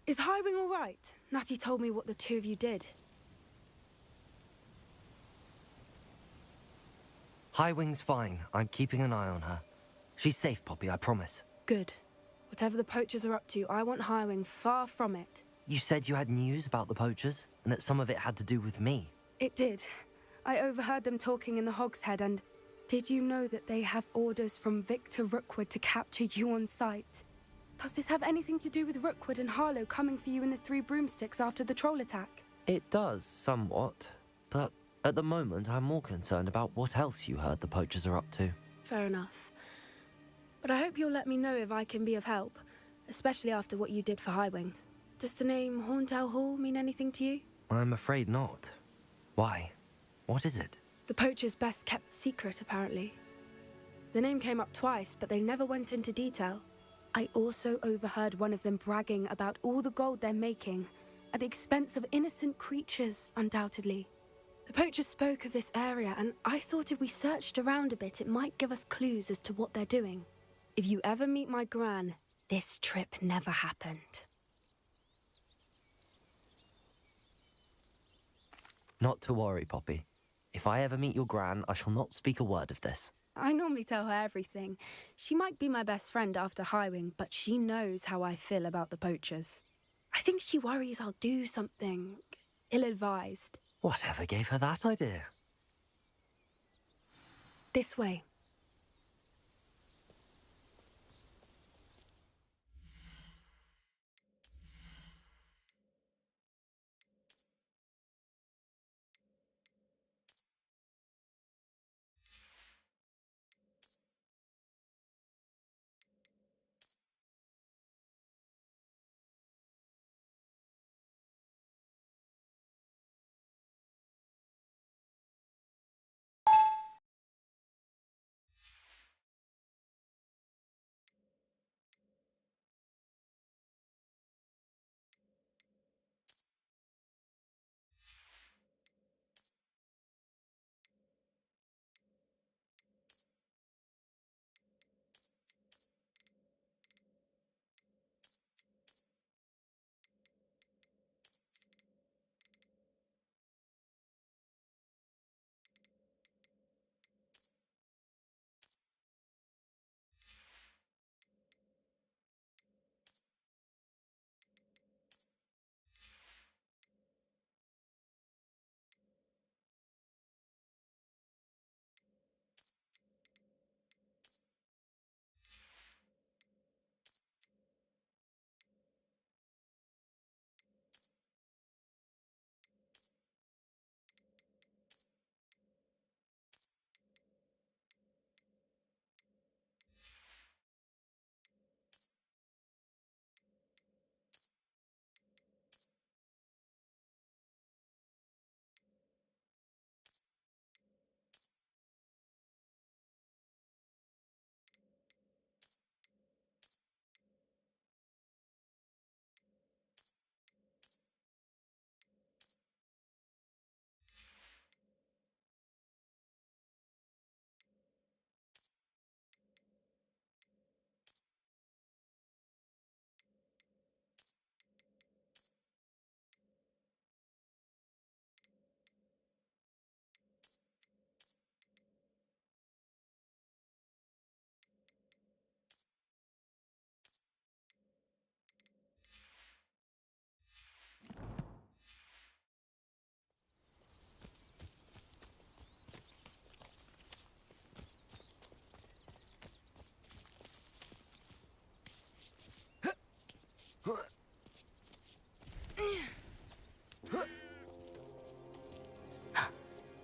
Is Highwing all right? Natty told me what the two of you did. Highwing's fine. I'm keeping an eye on her. She's safe, Poppy, I promise. Good. Whatever the poachers are up to, I want Highwing far from it. You said you had news about the poachers, and that some of it had to do with me. It did. I overheard them talking in the Hogshead, and did you know that they have orders from Victor Rookwood to capture you on sight? Does this have anything to do with Rookwood and Harlow coming for you in the Three Broomsticks after the troll attack? It does, somewhat. But at the moment, I'm more concerned about what else you heard the poachers are up to. Fair enough. But I hope you'll let me know if I can be of help, especially after what you did for Highwing. Does the name Horntail Hall mean anything to you? I'm afraid not. Why? What is it? The poachers' best kept secret, apparently. The name came up twice, but they never went into detail. I also overheard one of them bragging about all the gold they're making, at the expense of innocent creatures, undoubtedly. The poachers spoke of this area, and I thought if we searched around a bit, it might give us clues as to what they're doing. If you ever meet my gran, this trip never happened. Not to worry, Poppy. If I ever meet your gran, I shall not speak a word of this. I normally tell her everything. She might be my best friend after Highwing, but she knows how I feel about the poachers. I think she worries I'll do something ill-advised. Whatever gave her that idea? This way.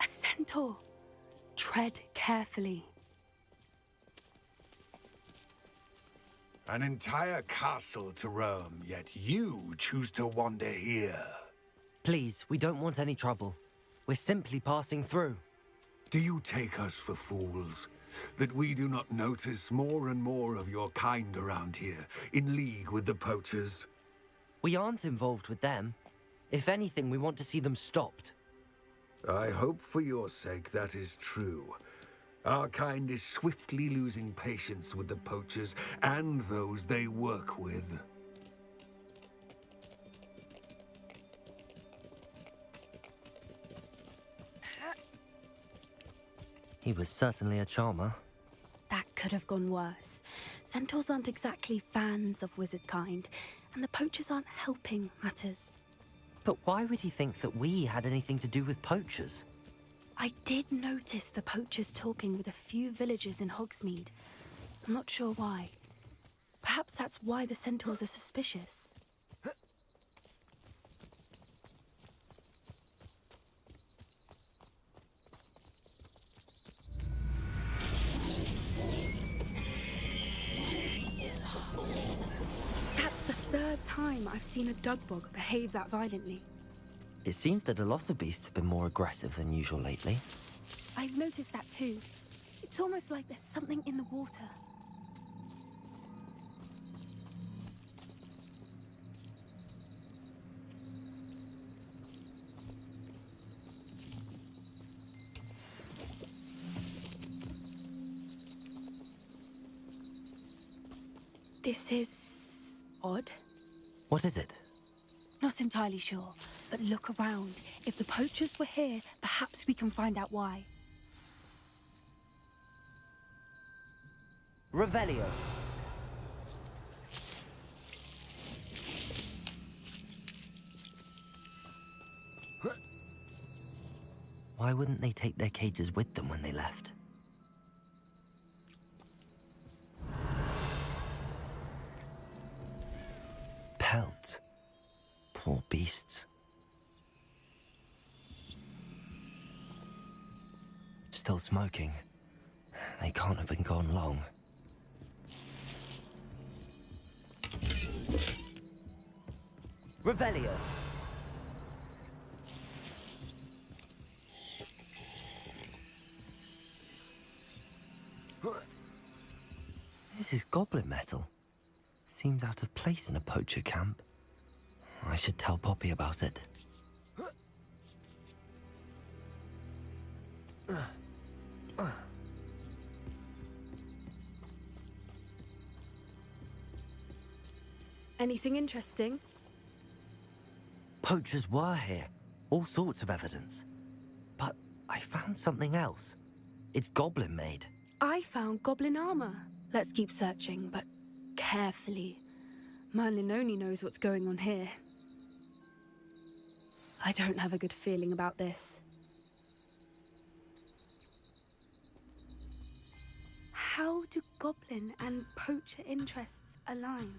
A centaur. Tread carefully. An entire castle to roam, yet you choose to wander here. Please, we don't want any trouble. We're simply passing through. Do you take us for fools? That we do not notice more and more of your kind around here, in league with the poachers? We aren't involved with them. If anything, we want to see them stopped. I hope for your sake that is true. Our kind is swiftly losing patience with the poachers and those they work with. He was certainly a charmer. That could have gone worse. Centaurs aren't exactly fans of wizard kind, and the poachers aren't helping matters. But why would he think that we had anything to do with poachers? I did notice the poachers talking with a few villagers in Hogsmeade. I'm not sure why. Perhaps that's why the centaurs are suspicious. That's the third time I've seen a dugbog behave that violently. It seems that a lot of beasts have been more aggressive than usual lately. I've noticed that too. It's almost like there's something in the water. This is odd. What is it? Not entirely sure, but look around. If the poachers were here, perhaps we can find out why. Revelio. Why wouldn't they take their cages with them when they left? Pelts. Poor beasts. Still smoking. They can't have been gone long. Revelio. This is goblin metal. Seems out of place in a poacher camp. I should tell Poppy about it. Anything interesting? Poachers were here. All sorts of evidence. But I found something else. It's goblin made. I found goblin armor. Let's keep searching, but carefully. Merlin only knows what's going on here. I don't have a good feeling about this. How do goblin and poacher interests align?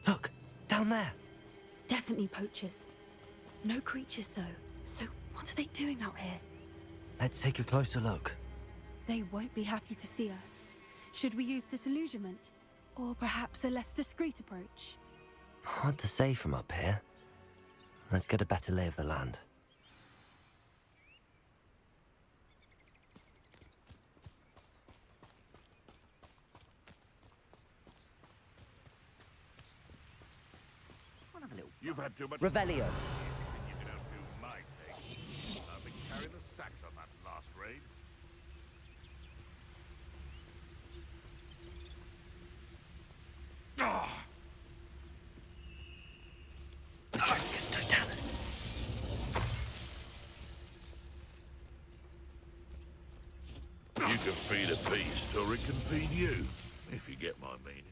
Look, down there. Definitely poachers. No creatures, though. So what are they doing out here? Let's take a closer look. They won't be happy to see us. Should we use disillusionment? Or perhaps a less discreet approach? Hard to say from up here. Let's get a better lay of the land. You've had too much. Revelio. You don't feel my take. I've been carrying the sacks on that last raid. Focus totalis. You can feed a beast, or it can feed you, if you get my meaning.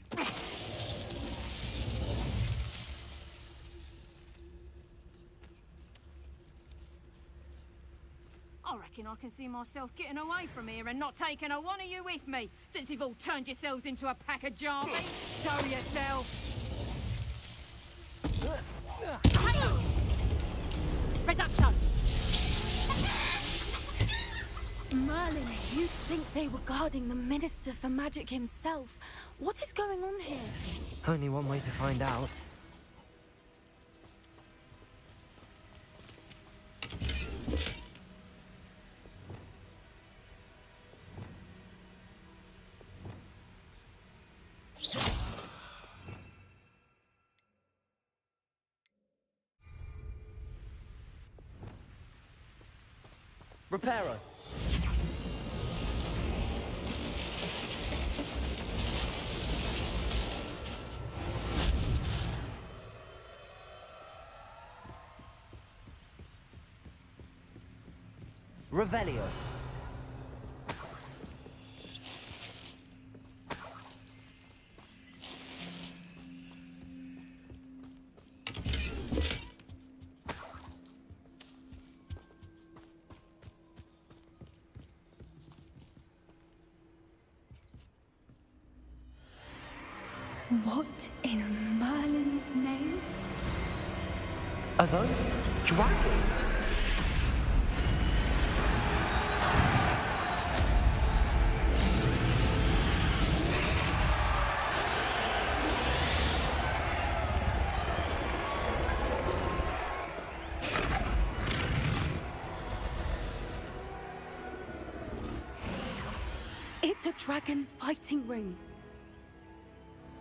I reckon I can see myself getting away from here and not taking a one of you with me, since you've all turned yourselves into a pack of jarvey. Show yourself! Reducto! Merlin, you'd think they were guarding the Minister for Magic himself. What is going on here? Only one way to find out. Reparo. Revelio. What in Merlin's name? Are those dragons? It's a dragon fighting ring.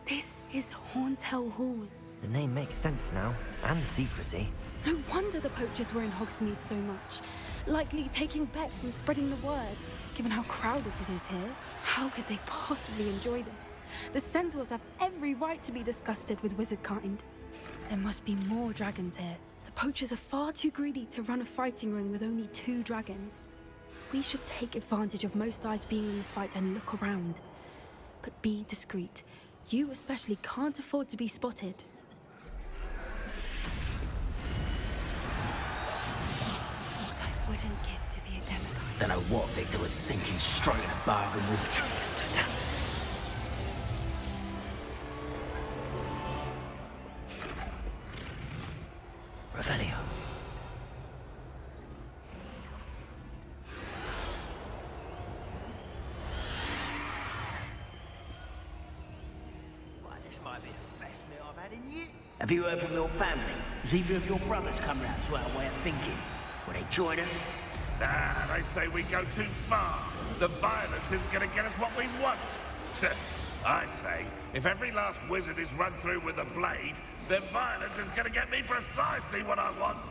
This is Horntail Hall. The name makes sense now, and the secrecy. No wonder the poachers were in Hogsmeade so much. Likely taking bets and spreading the word. Given how crowded it is here, how could they possibly enjoy this? The centaurs have every right to be disgusted with wizard kind. There must be more dragons here. The poachers are far too greedy to run a fighting ring with only 2 dragons. We should take advantage of most eyes being in the fight and look around. But be discreet. You especially can't afford to be spotted. What I wouldn't give to be a demigod. Don't know what Victor was thinking, striking a bargain with Curious Totalis. Revelio. This might be the best meal I've had in years. Have you heard from your family? Has either of your brothers come round to our way of thinking? Will they join us? Nah, they say we go too far. The violence isn't gonna get us what we want. I say, if every last wizard is run through with a blade, then violence is gonna get me precisely what I want.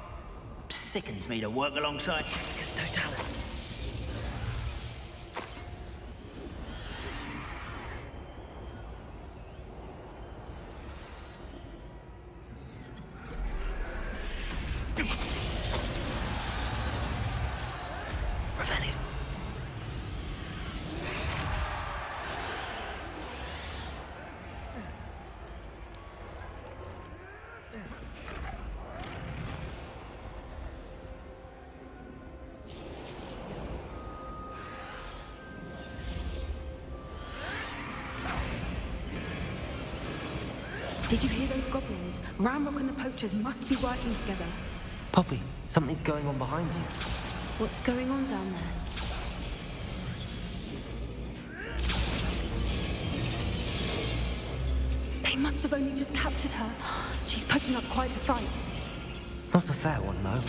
Sickens me to work alongside Curious Totalis. Revelio. Did you hear those goblins? Ramrock and the poachers must be working together. Poppy, something's going on behind you. What's going on down there? They must have only just captured her. She's putting up quite the fight. Not a fair one, though.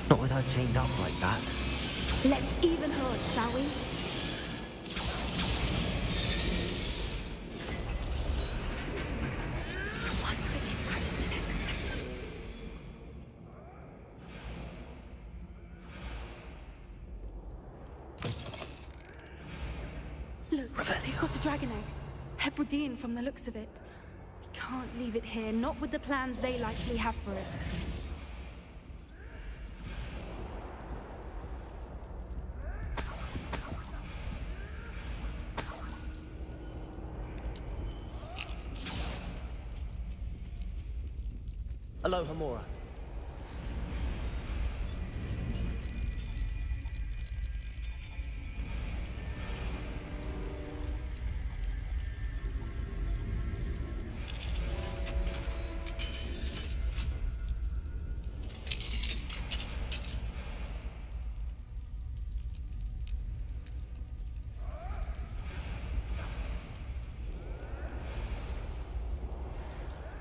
Not with her chained up like that. Let's even her odds, shall we? One foot in front of the next. Look, Revelio. we've got a dragon egg. Hebridean from the looks of it. We can't leave it here, not with the plans they likely have for it. Hello, Hamora.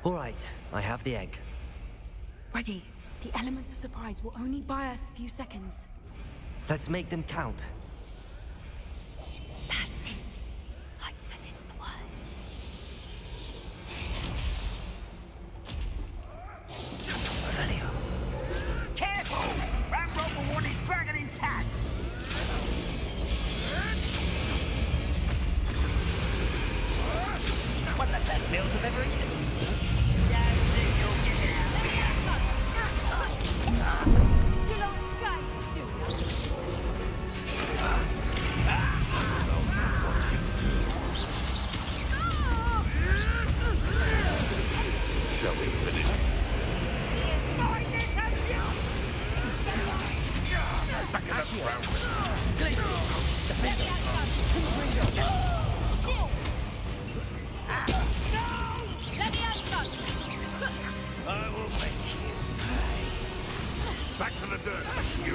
All right, I have the egg. Ready. The element of surprise will only buy us a few seconds. Let's make them count. That's it. Like that it's the word. Revelio. Careful! Ramrock will want his dragon intact! One of the best meals I've ever eaten. Don't think you'll get it out of here. You don't guys do. in the ground. I will make you pay. Back to the dirt, you.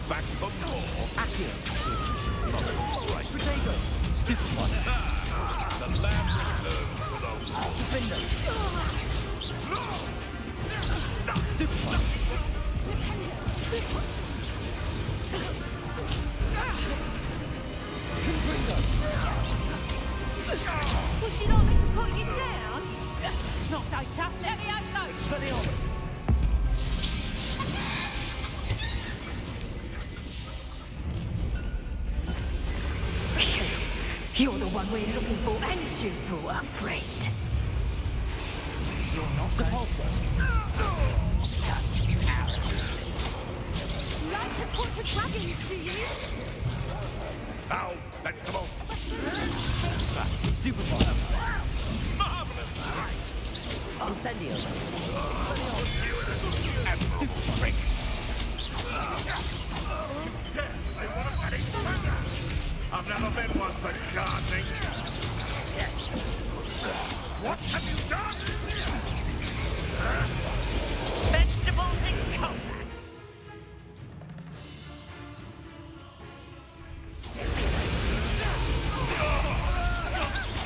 Back for more. Right. Potato. Stupid one. The land returns to those. Defender. Stupid one. Would you like me to put you down? Not so tough, let me out so. Expelliarmus. You're the one we're looking for, and you brought a friend. You're not repulsive. Such arrogance. Like to talk to dragons, do you? Ow, vegetable. Stupid one. Marvelous. Incendio. And stupid prick. Yes, they want to panic further. I've never been one for gardening. What have you done? Vegetables in combat.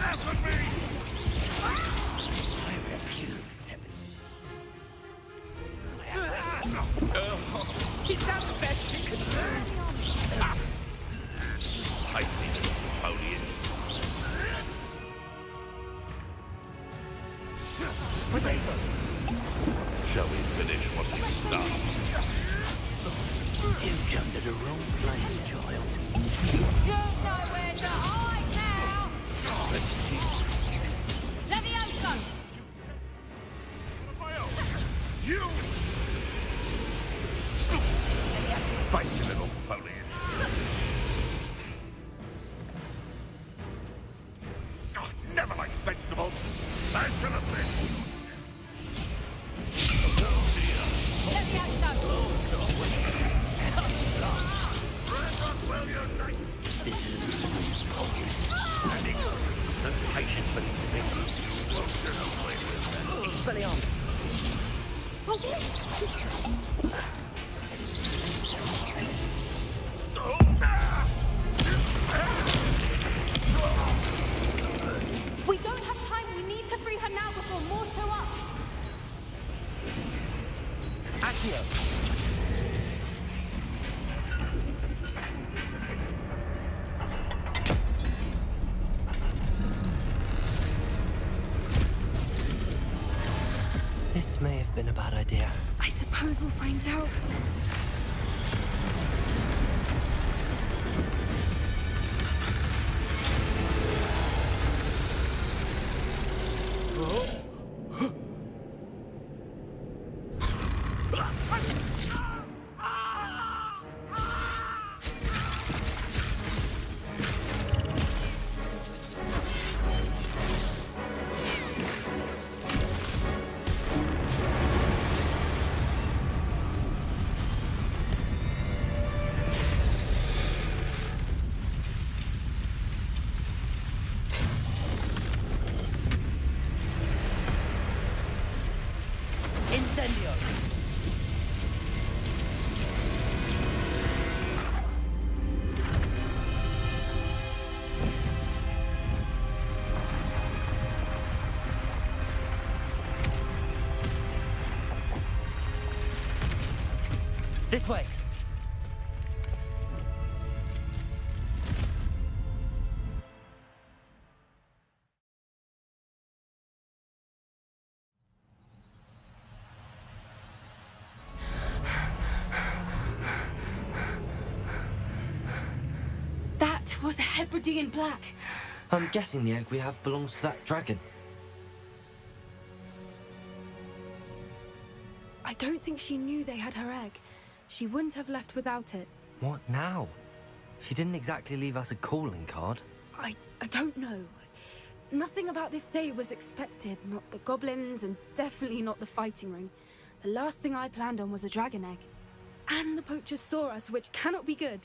Laugh at me! I refuse to be. Is that the best you can do? Tightly little foliage. Potato. Shall we finish what we started? You've come to the wrong place, child. You know where to hide now. Let's see. Levioso! You! Feisty little foliage. Oh, never like vegetables. Time to the fish. Patience with Expelliarmus. We don't have time. We need to free her now before more show up. Accio. This may have been a bad idea. I suppose we'll find out. Incendio. This way. That was a Hebridean black. I'm guessing the egg we have belongs to that dragon. I don't think she knew they had her egg. She wouldn't have left without it. What now? She didn't exactly leave us a calling card. I don't know. Nothing about this day was expected. Not the goblins, and definitely not the fighting ring. The last thing I planned on was a dragon egg. And the poachers saw us, which cannot be good.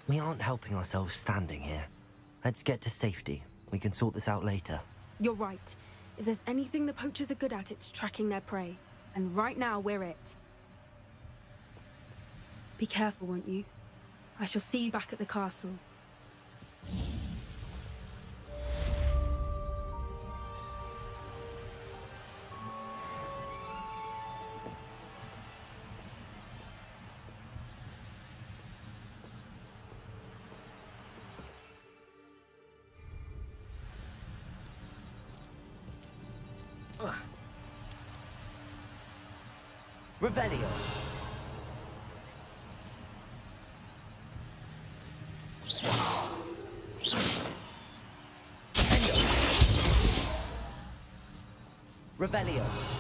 We aren't helping ourselves standing here. Let's get to safety. We can sort this out later. You're right. If there's anything the poachers are good at, it's tracking their prey. And right now, we're it. Be careful, won't you? I shall see you back at the castle. Revelio. Revelio.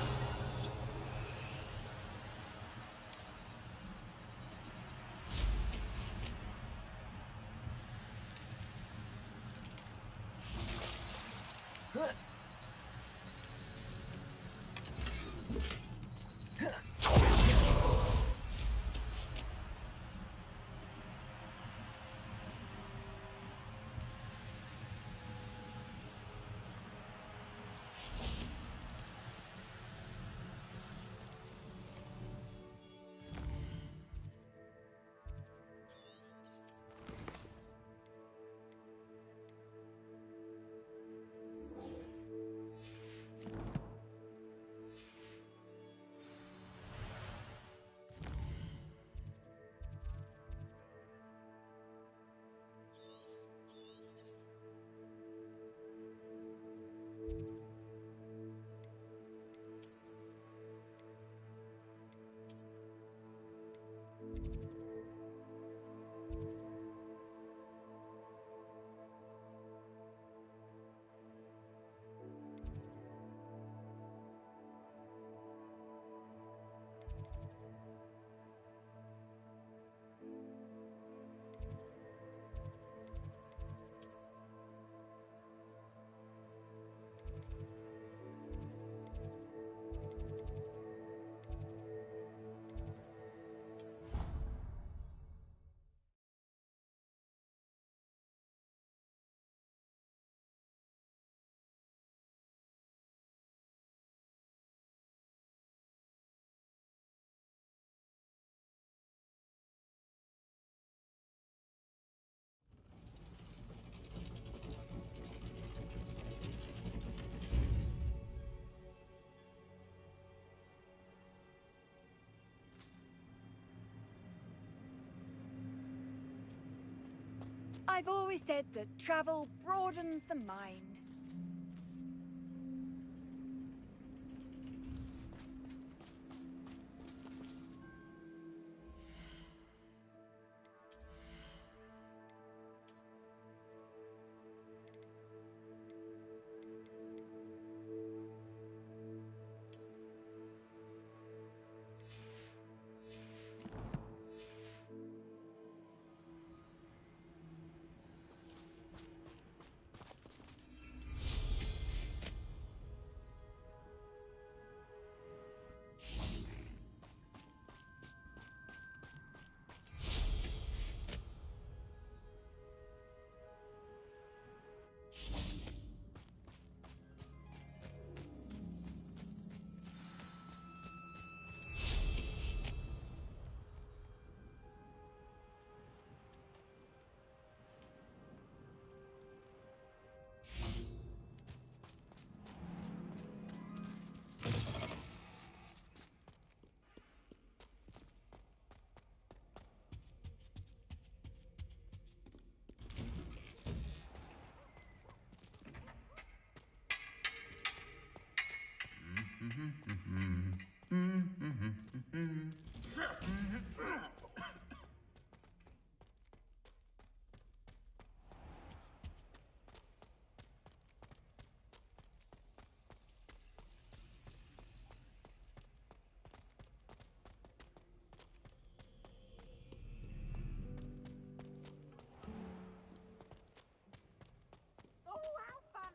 I've always said that travel broadens the mind. Oh, how fun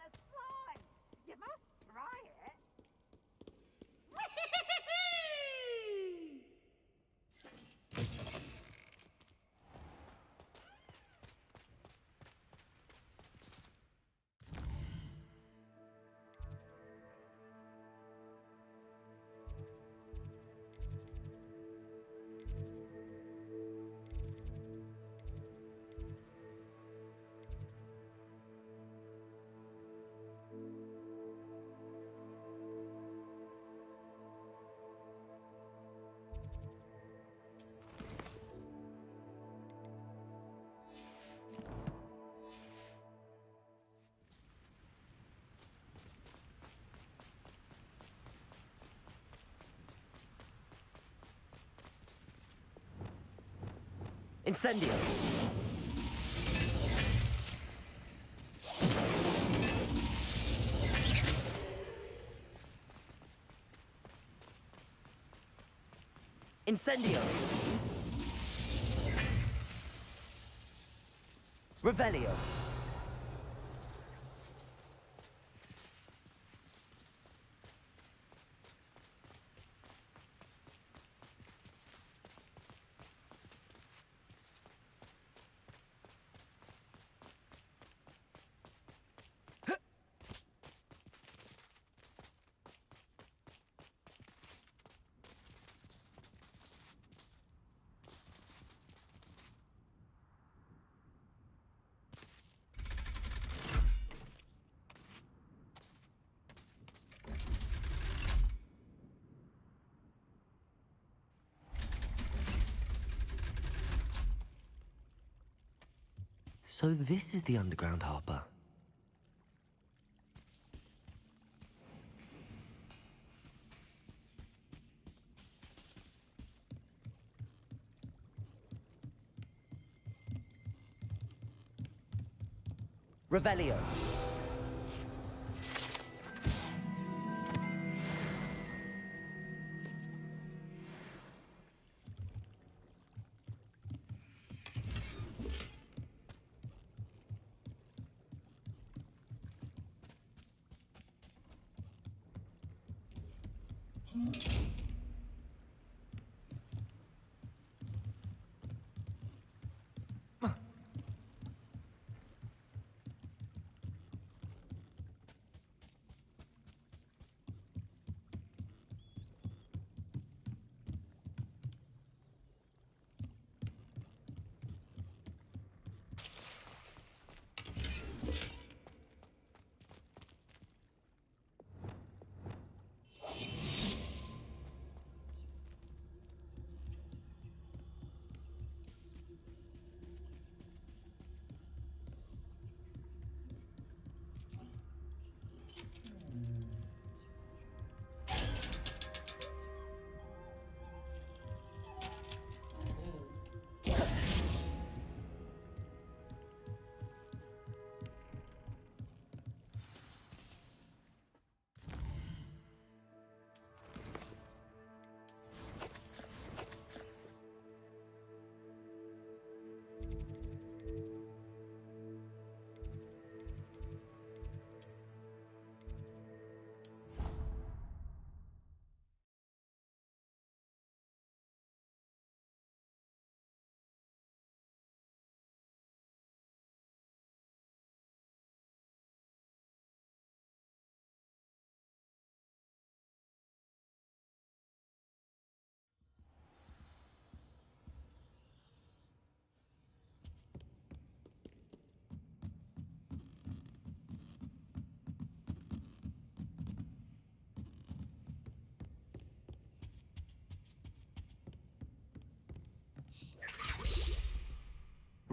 Incendio! Incendio! Revelio! So this is the underground harbour. Revelio.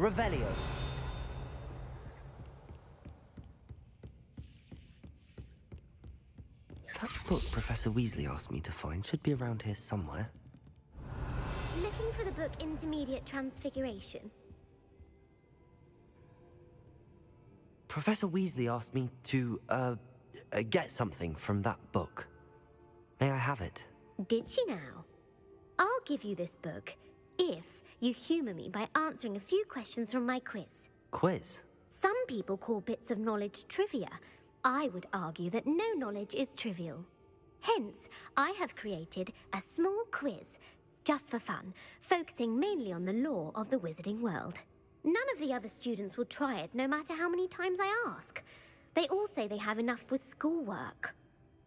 Revelio. That book Professor Weasley asked me to find should be around here somewhere. Looking for the book Intermediate Transfiguration? Professor Weasley asked me to, get something from that book. May I have it? Did she now? I'll give you this book if you humor me by answering a few questions from my quiz. Quiz? Some people call bits of knowledge trivia. I would argue that no knowledge is trivial. Hence, I have created a small quiz, just for fun, focusing mainly on the lore of the wizarding world. None of the other students will try it, no matter how many times I ask. They all say they have enough with schoolwork.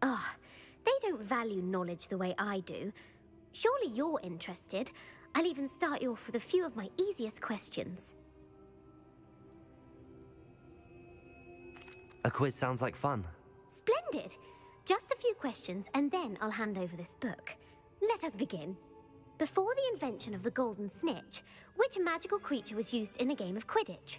Ugh, they don't value knowledge the way I do. Surely you're interested. I'll even start you off with a few of my easiest questions. A quiz sounds like fun. Splendid! Just a few questions, and then I'll hand over this book. Let us begin. Before the invention of the golden snitch, which magical creature was used in a game of Quidditch?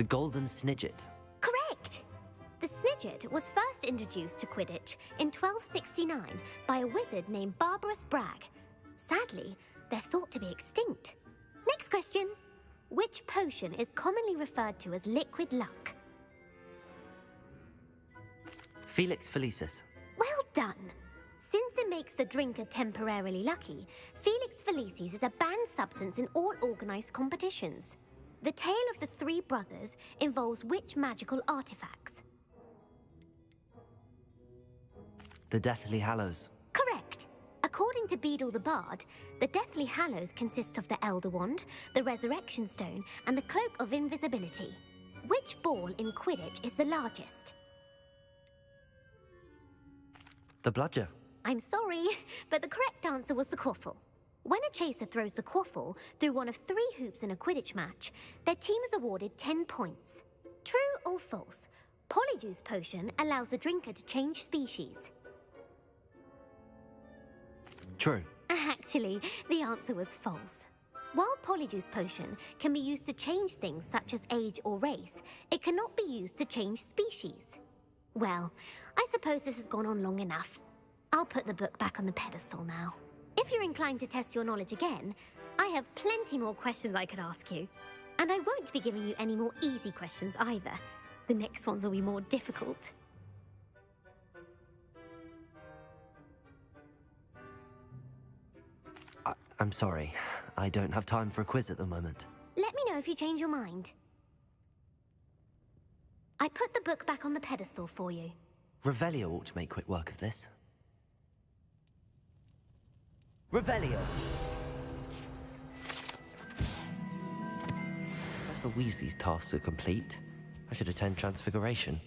The Golden Snidget. Correct! The Snidget was first introduced to Quidditch in 1269 by a wizard named Barbarous Bragg. Sadly, they're thought to be extinct. Next question. Which potion is commonly referred to as liquid luck? Felix Felicis. Well done! Since it makes the drinker temporarily lucky, Felix Felicis is a banned substance in all organised competitions. The tale of the three brothers involves which magical artifacts? The Deathly Hallows. Correct! According to Beadle the Bard, the Deathly Hallows consists of the Elder Wand, the Resurrection Stone, and the Cloak of Invisibility. Which ball in Quidditch is the largest? The Bludger. I'm sorry, but the correct answer was the quaffle. When a chaser throws the quaffle through one of 3 hoops in a Quidditch match, their team is awarded 10 points. True or false? Polyjuice Potion allows the drinker to change species. True. Actually, the answer was false. While Polyjuice Potion can be used to change things such as age or race, it cannot be used to change species. Well, I suppose this has gone on long enough. I'll put the book back on the pedestal now. If you're inclined to test your knowledge again, I have plenty more questions I could ask you. And I won't be giving you any more easy questions either. The next ones will be more difficult. I'm sorry. I don't have time for a quiz at the moment. Let me know if you change your mind. I put the book back on the pedestal for you. Revelio ought to make quick work of this. Revelio! Professor Weasley's tasks are complete. I should attend Transfiguration.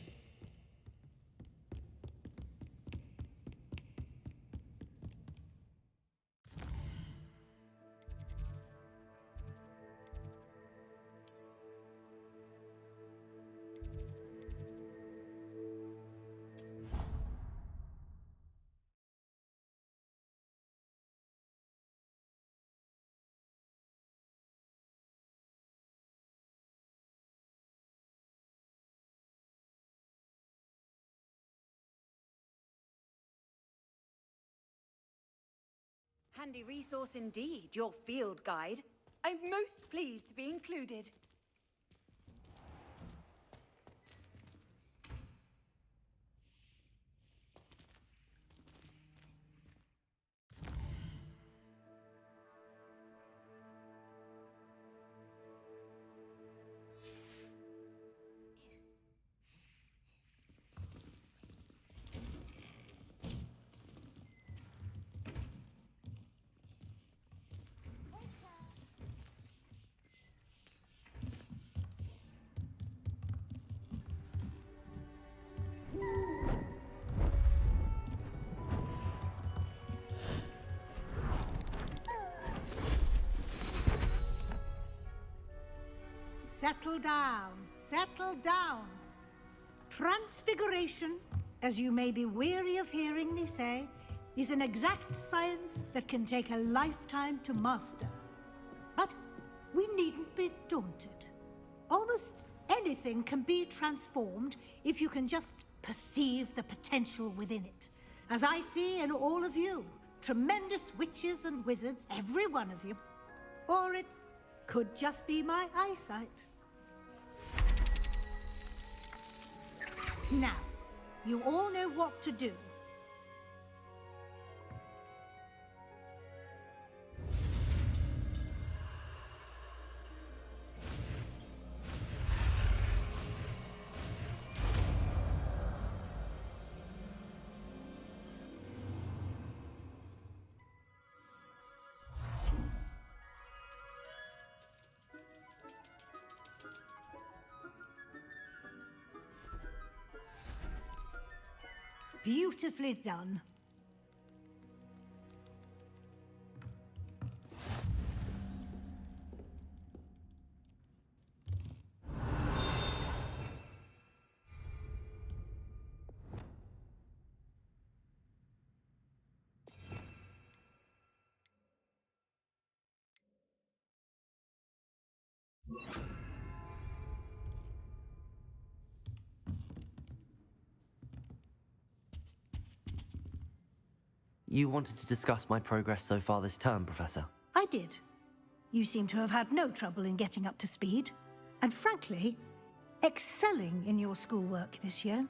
Handy resource indeed, your field guide. I'm most pleased to be included. Settle down, settle down. Transfiguration, as you may be weary of hearing me say, is an exact science that can take a lifetime to master. But we needn't be daunted. Almost anything can be transformed if you can just perceive the potential within it. As I see in all of you, tremendous witches and wizards, every one of you. Or it could just be my eyesight. Now, you all know what to do. Beautifully done. You wanted to discuss my progress so far this term, Professor? I did. You seem to have had no trouble in getting up to speed, and frankly, excelling in your schoolwork this year.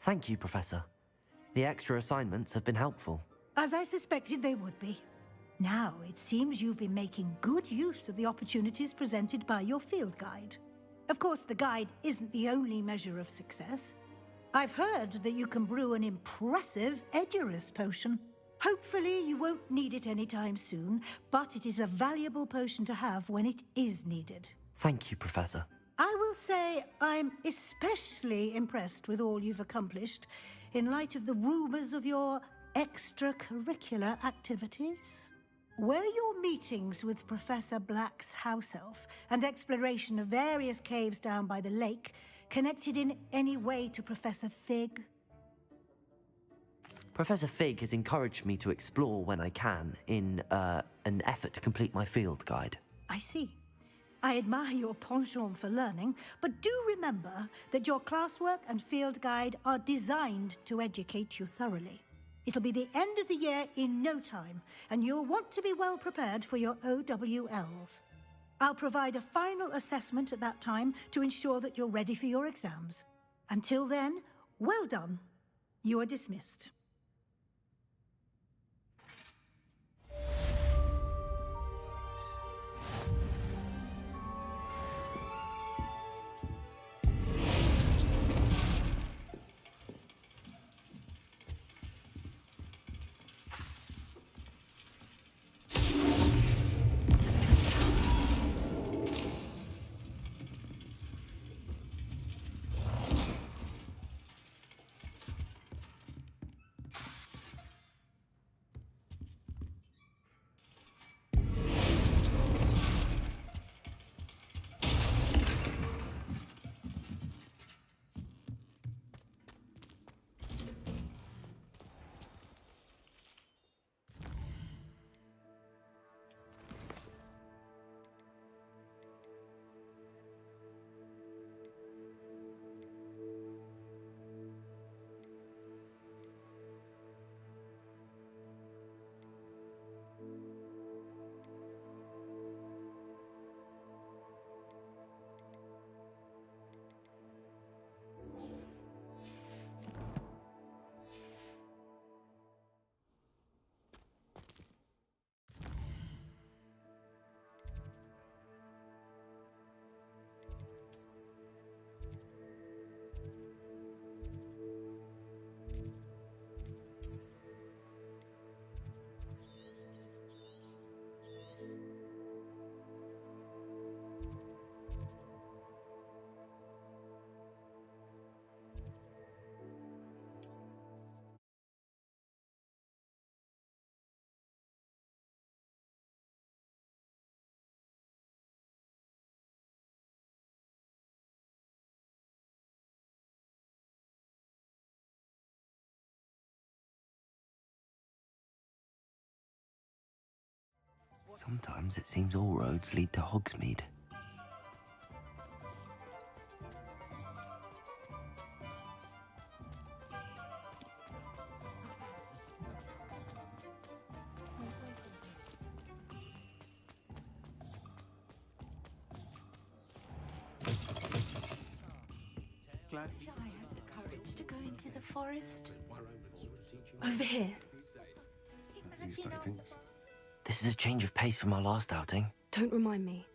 Thank you, Professor. The extra assignments have been helpful. As I suspected they would be. Now, it seems you've been making good use of the opportunities presented by your field guide. Of course, the guide isn't the only measure of success. I've heard that you can brew an impressive Edurus potion. Hopefully, you won't need it anytime soon, but it is a valuable potion to have when it is needed. Thank you, Professor. I will say I'm especially impressed with all you've accomplished in light of the rumors of your extracurricular activities. Were your meetings with Professor Black's house elf and exploration of various caves down by the lake connected in any way to Professor Fig? Professor Fig has encouraged me to explore when I can in an effort to complete my field guide. I see. I admire your penchant for learning, but do remember that your classwork and field guide are designed to educate you thoroughly. It'll be the end of the year in no time, and you'll want to be well prepared for your OWLs. I'll provide a final assessment at that time to ensure that you're ready for your exams. Until then, well done. You are dismissed. Sometimes it seems all roads lead to Hogsmeade. I had the courage to go into the forest. Over here. This is a change of pace from our last outing. Don't remind me.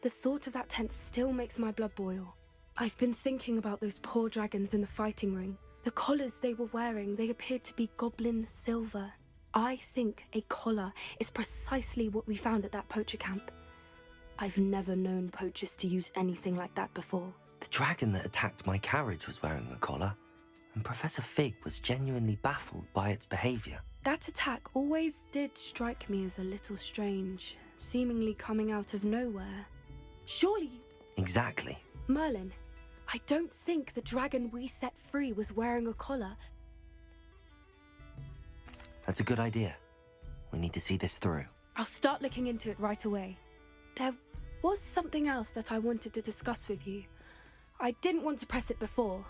The thought of that tent still makes my blood boil. I've been thinking about those poor dragons in the fighting ring. The collars they were wearing, they appeared to be goblin silver. I think a collar is precisely what we found at that poacher camp. I've never known poachers to use anything like that before. The dragon that attacked my carriage was wearing a collar, and Professor Fig was genuinely baffled by its behavior. That attack always did strike me as a little strange, seemingly coming out of nowhere. Surely... Exactly. Merlin, I don't think the dragon we set free was wearing a collar. That's a good idea. We need to see this through. I'll start looking into it right away. There was something else that I wanted to discuss with you. I didn't want to press it before.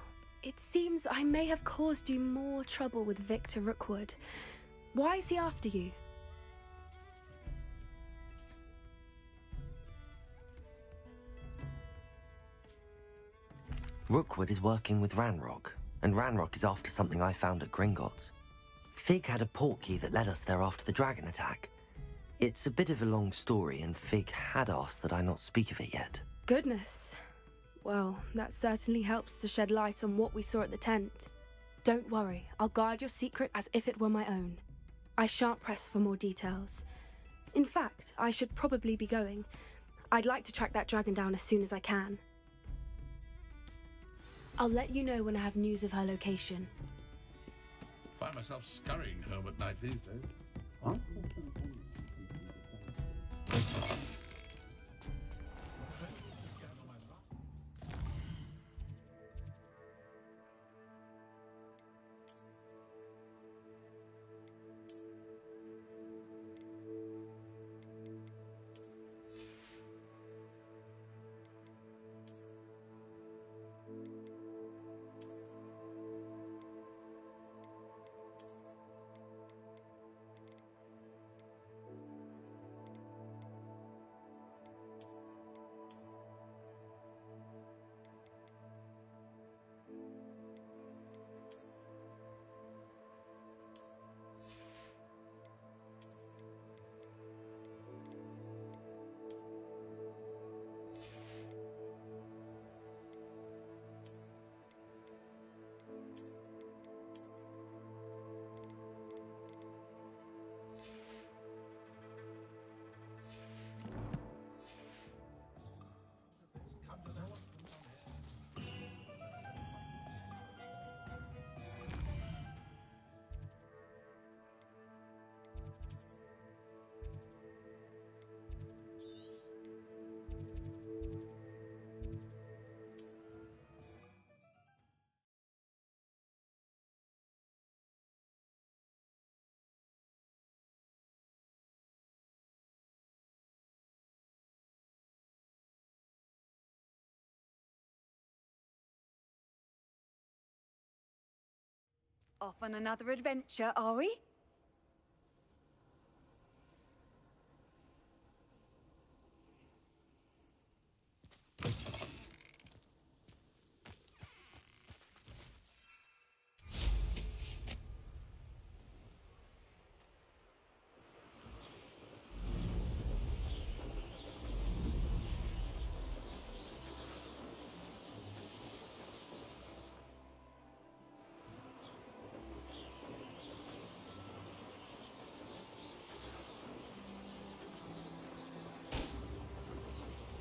It seems I may have caused you more trouble with Victor Rookwood. Why is he after you? Rookwood is working with Ranrock, and Ranrock is after something I found at Gringotts. Fig had a portkey that led us there after the dragon attack. It's a bit of a long story, and Fig had asked that I not speak of it yet. Goodness. Well, that certainly helps to shed light on what we saw at the tent. Don't worry, I'll guard your secret as if it were my own. I shan't press for more details. In fact, I should probably be going. I'd like to track that dragon down as soon as I can. I'll let you know when I have news of her location. Find myself scurrying home at night these days. Off on another adventure, are we?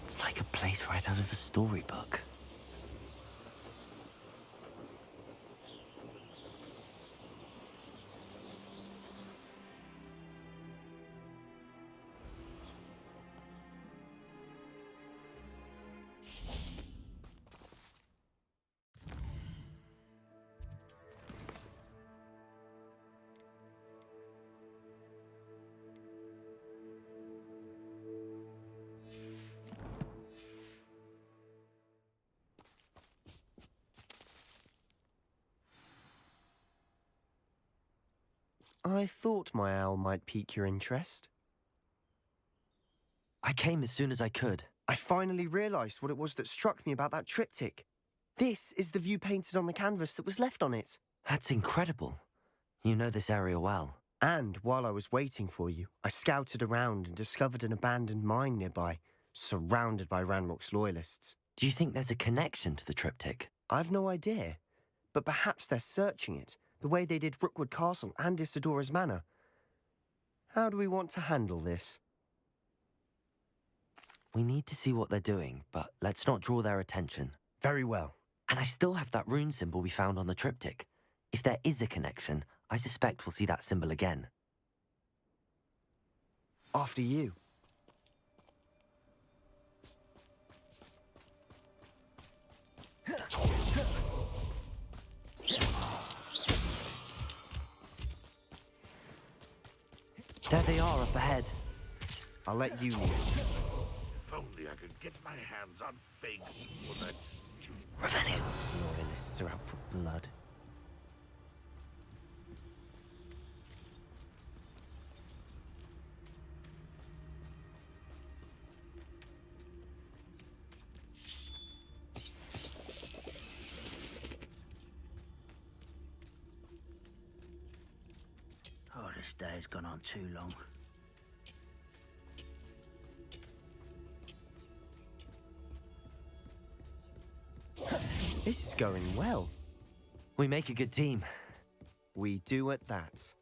It's like a place right out of a storybook. I thought my owl might pique your interest. I came as soon as I could. I finally realised what it was that struck me about that triptych. This is the view painted on the canvas that was left on it. That's incredible. You know this area well. And while I was waiting for you, I scouted around and discovered an abandoned mine nearby, surrounded by Ranrock's loyalists. Do you think there's a connection to the triptych? I've no idea, but perhaps they're searching it, the way they did Rookwood Castle and Isidora's Manor. How do we want to handle this? We need to see what they're doing, but let's not draw their attention. Very well. And I still have that rune symbol we found on the triptych. If there is a connection, I suspect we'll see that symbol again. After you. There they are up ahead. I'll let you lead. If only only I could get my hands on figs for that stupid... Revelio. Those loyalists are out for blood. Oh, this day's gone on too long. This is going well. We make a good team. We do at that.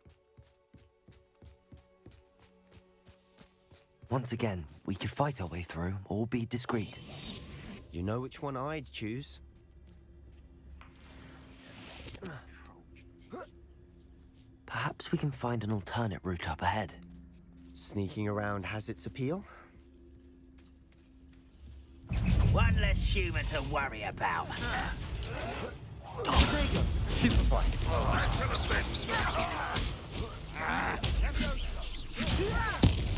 Once again, we could fight our way through or be discreet. You know which one I'd choose. Perhaps we can find an alternate route up ahead. Sneaking around has its appeal. One less human to worry about. Stupefy.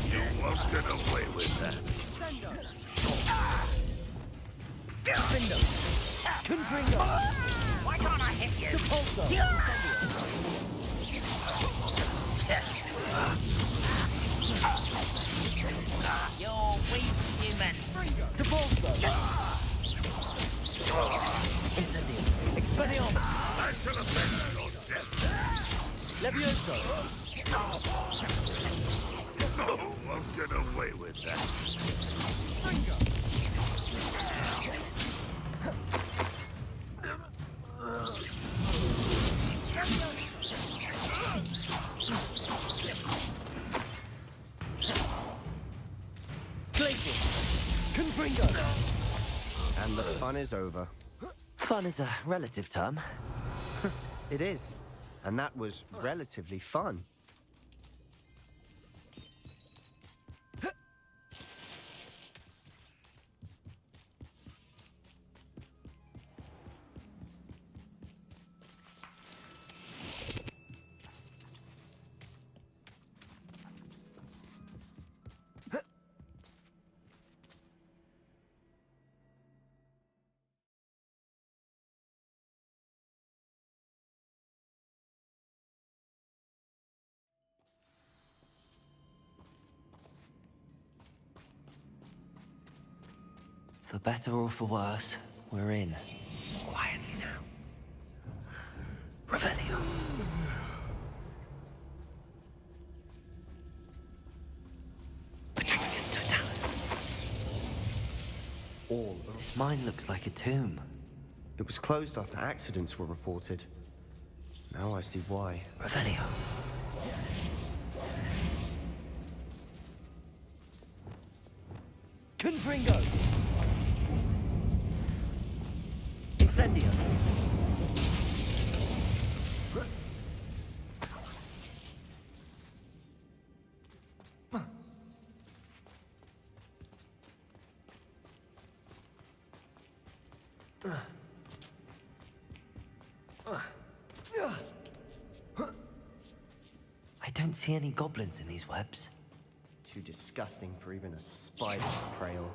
You won't get away with that. Why can't I hit you? You're weak, human. Incendio. Expelliarmus. I shall avenge your death. Levioso. You won't get away with that. And the fun is over. Fun is a relative term. It is. And that was relatively fun. For better or for worse, we're in. Quietly now. Revelio. Patricius Totalis. All This mine looks like a tomb. It was closed after accidents were reported. Now I see why. Revelio. Confringo. Incendio. I don't see any goblins in these webs. Too disgusting for even a spider to prey on.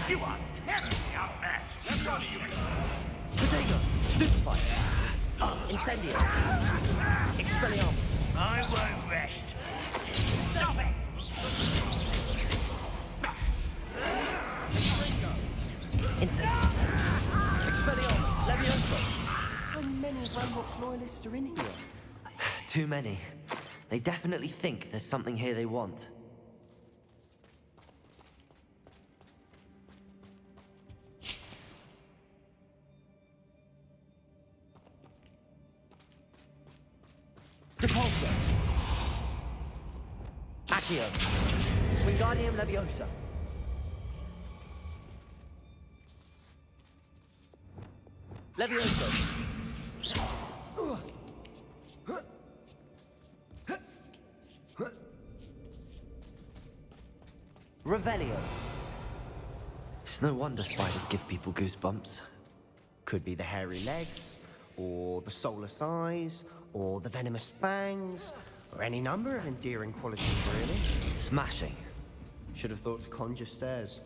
You are terribly outmatched. What are you? Potato. Stupefy. Incendio. Expelliarmus. I won't rest. Stop it! Incendio. Expelliarmus. Levioso. How many Ranrock's loyalists are in here? Too many. They definitely think there's something here they want. Depulso. Accio. Wingardium Leviosa. Levioso. Revelio. no wonder spiders give people goosebumps. Could be the hairy legs, or the soulless eyes, or the venomous fangs, or any number of endearing qualities, really. Smashing. Should have thought to conjure stairs.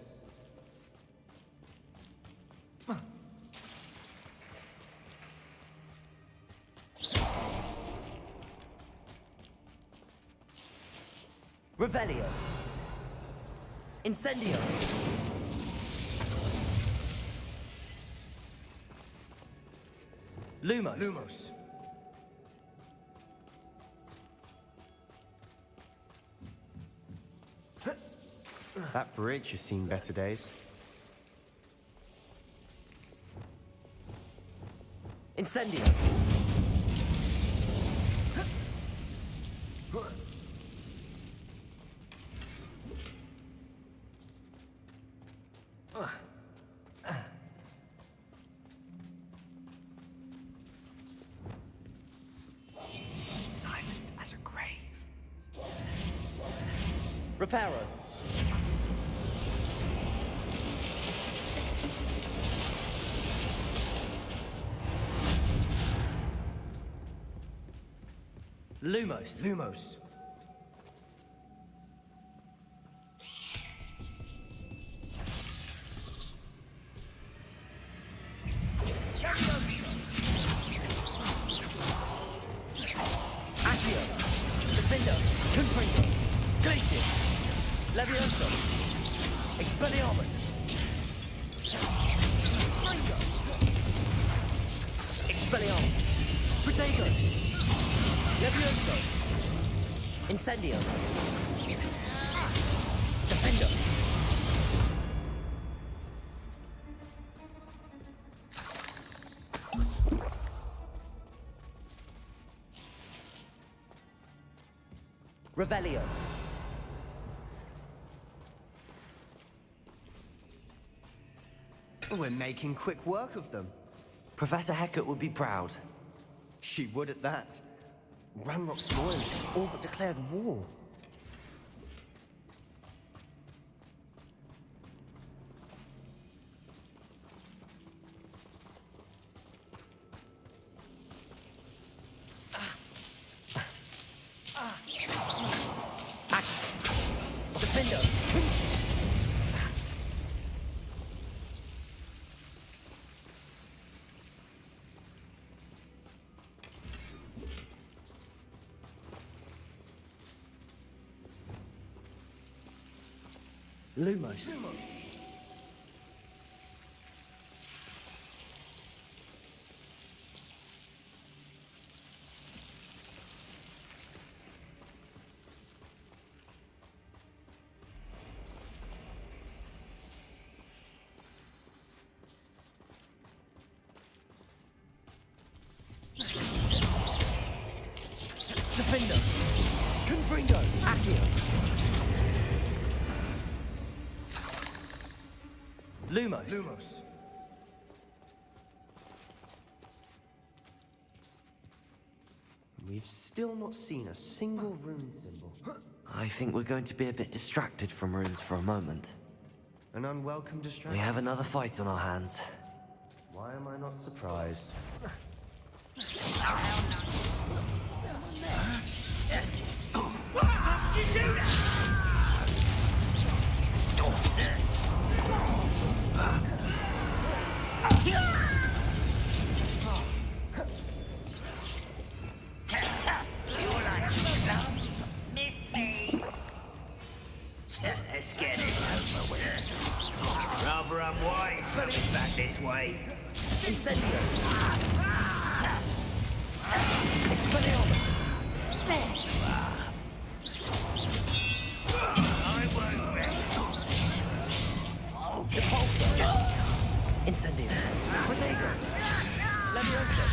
Revelio. Incendio. Lumos. Lumos. That bridge has seen better days. Incendio. Silent as a grave. Reparo. Lumos. Lumos. Accio. Defendo. Confringo. Glacius. Levioso. Expelliarmus. Expelliarmus. Protego. Levioso. Incendio. Defendo. Revelio. We're making quick work of them. Professor Hecat would be proud. She would at that. Ranrock's loyalists all but declared war. Defendo. Lumos. Defendo. Confringo. Accio. Lumos. Lumos. We've still not seen a single rune symbol. I think we're going to be a bit distracted from runes for a moment. An unwelcome distraction. We have another fight on our hands. Why am I not surprised? Missed me. Let's get it over with. Rather unwise, but it's back this way. Incendio. Expelliarmus. I won't rest. Depulso. Incendio. Protego. Levioso.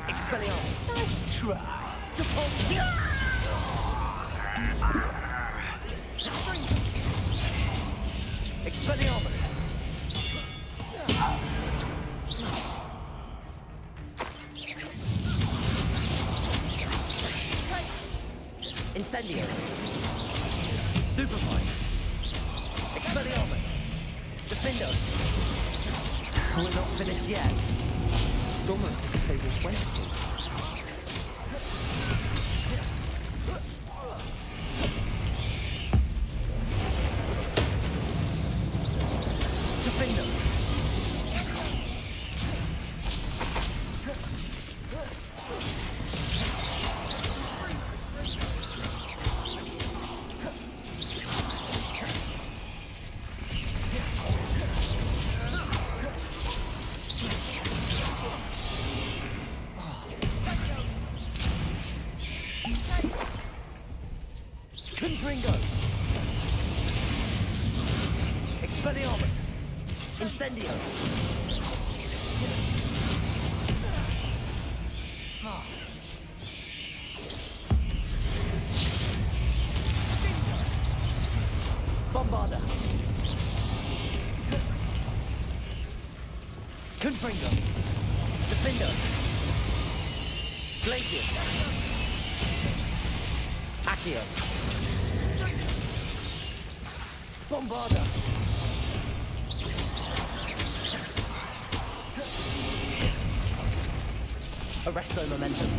Expelliarmus. Nice try. Expelliarmus. Incendio. Stupefy. Expelliarmus. Defendo. We're not finished yet. It's almost as if they were waiting. Defendo. Confringo! Expelliarmus! Incendio! Bombarda! Confringo! Defendo! Glacius! Accio! Bombarda! Arresto momentum.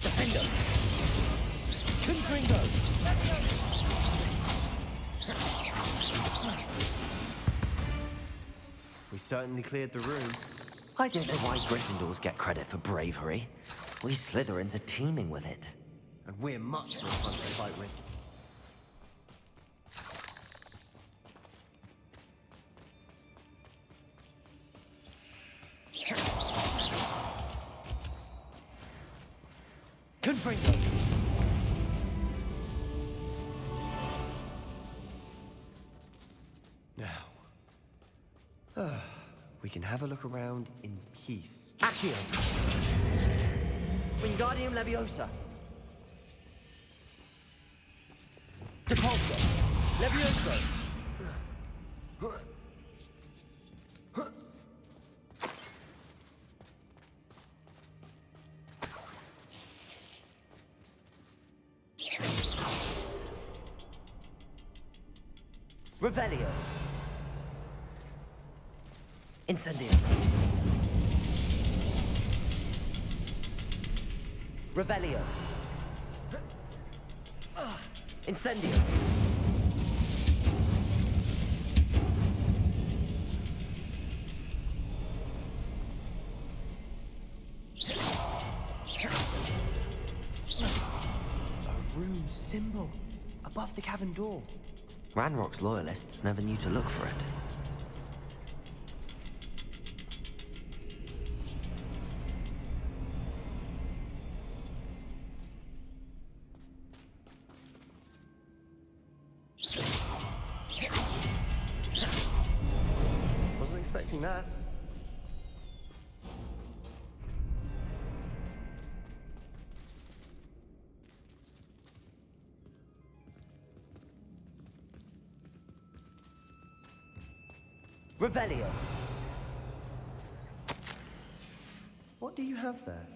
Defendo! Confringo! We certainly cleared the room. I don't know why Gryffindors get credit for bravery. We Slytherins are teeming with it. And we're much more fun to fight with. Confringo! Now, we can have a look around in peace. Accio! Wingardium Leviosa! Depulso! Levioso! Revelio! Incendio! Revelio! Incendio! A rune symbol above the cavern door. Ranrock's loyalists never knew to look for it. Wasn't expecting that. Revelio! What do you have there?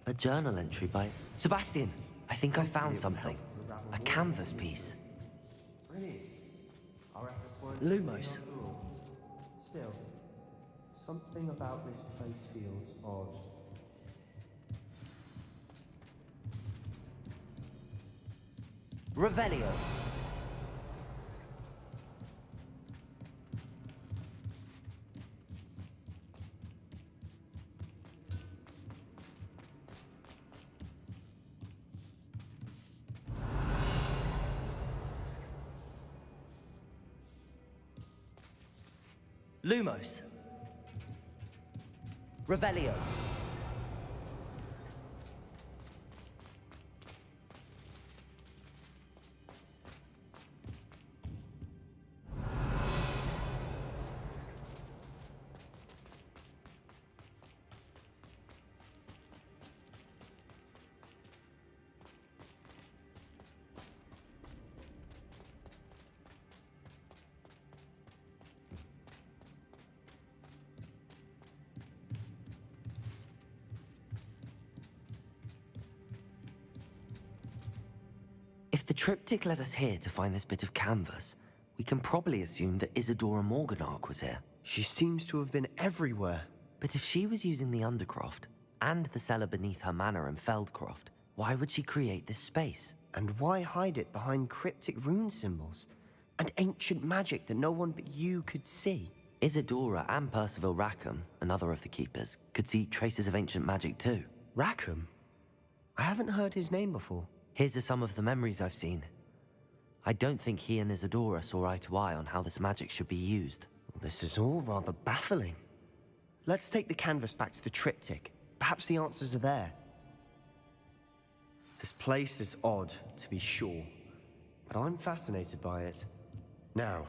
A journal entry by Sebastian. I think I found something. A canvas piece. Brilliant. Our efforts weren't Lumos. Still, something about this place feels odd. Revelio. Lumos. Revelio. If the triptych led us here to find this bit of canvas, we can probably assume that Isadora Morganach was here. She seems to have been everywhere. But if she was using the Undercroft, and the cellar beneath her manor in Feldcroft, why would she create this space? And why hide it behind cryptic rune symbols? And ancient magic that no one but you could see? Isadora and Percival Rackham, another of the Keepers, could see traces of ancient magic too. Rackham? I haven't heard his name before. His are some of the memories I've seen. I don't think he and Isadora saw eye to eye on how this magic should be used. This is all rather baffling. Let's take the canvas back to the triptych. Perhaps the answers are there. This place is odd, to be sure, but I'm fascinated by it. Now,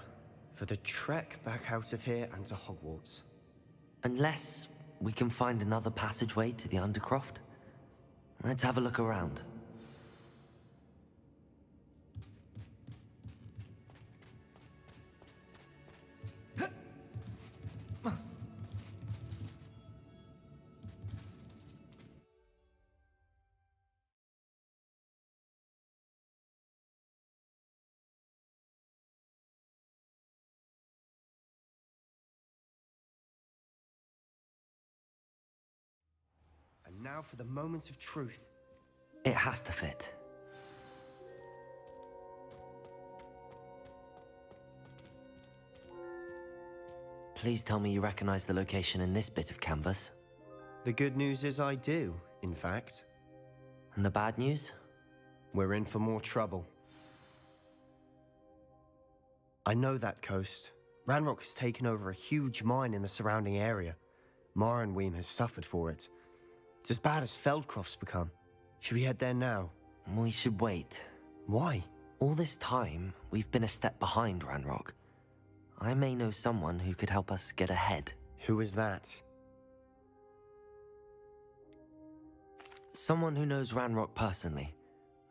for the trek back out of here and to Hogwarts. Unless we can find another passageway to the Undercroft. Let's have a look around. And now for the moment of truth. It has to fit. Please tell me you recognize the location in this bit of canvas. The good news is I do, in fact. And the bad news? We're in for more trouble. I know that coast. Ranrock has taken over a huge mine in the surrounding area. Morinweem has suffered for it. It's as bad as Feldcroft's become. Should we head there now? We should wait. Why? All this time, we've been a step behind Ranrock. I may know someone who could help us get ahead. Who is that? Someone who knows Ranrock personally.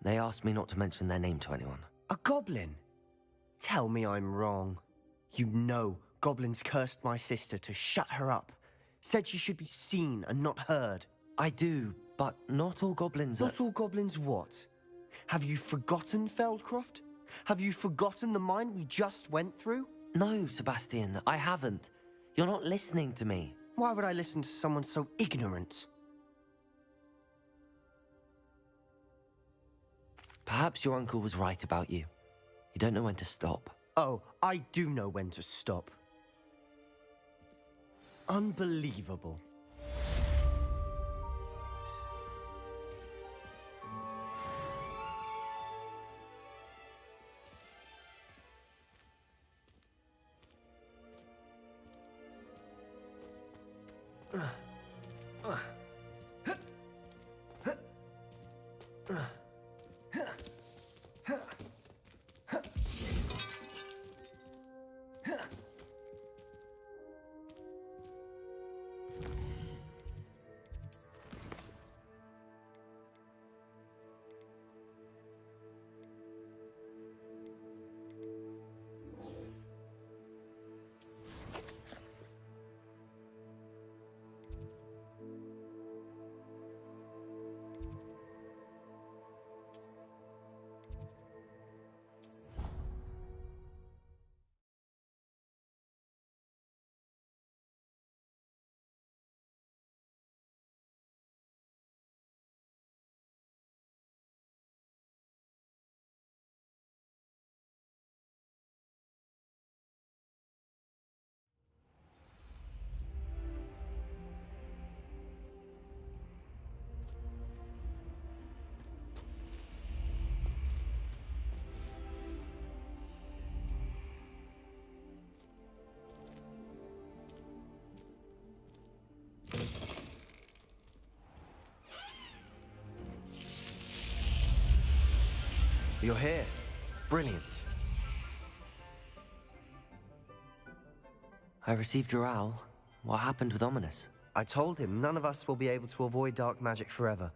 They asked me not to mention their name to anyone. A goblin? Tell me I'm wrong. You know goblins cursed my sister to shut her up. Said she should be seen and not heard. I do, but not all goblins are... Not all goblins what? Have you forgotten Feldcroft? Have you forgotten the mine we just went through? No, Sebastian, I haven't. You're not listening to me. Why would I listen to someone so ignorant? Perhaps your uncle was right about you. You don't know when to stop. Oh, I do know when to stop. Unbelievable. You're here. Brilliant. I received your owl. What happened with Ominous? I told him none of us will be able to avoid dark magic forever.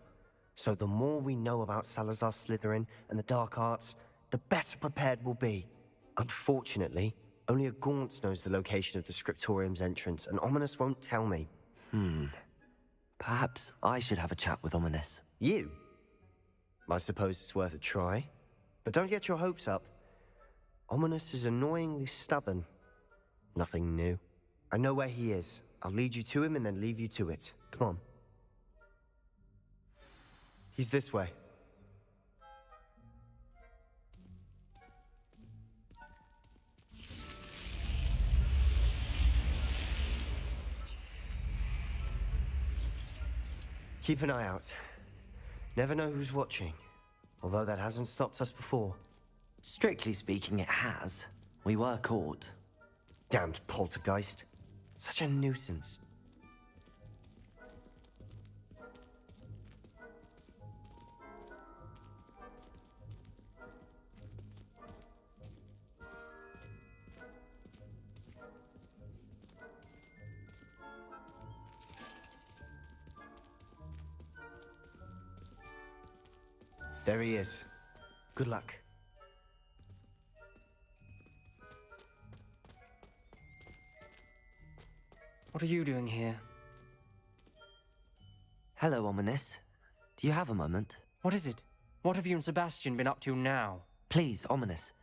So the more we know about Salazar Slytherin and the dark arts, the better prepared we'll be. Unfortunately, only a Gaunt knows the location of the Scriptorium's entrance, and Ominous won't tell me. Perhaps I should have a chat with Ominous. You? I suppose it's worth a try. But don't get your hopes up. Ominous is annoyingly stubborn. Nothing new. I know where he is. I'll lead you to him and then leave you to it. Come on. He's this way. Keep an eye out. Never know who's watching. Although that hasn't stopped us before. Strictly speaking, it has. We were caught. Damned poltergeist. Such a nuisance. There he is. Good luck. What are you doing here? Hello, Ominous. Do you have a moment? What is it? What have you and Sebastian been up to now? Please, Ominous.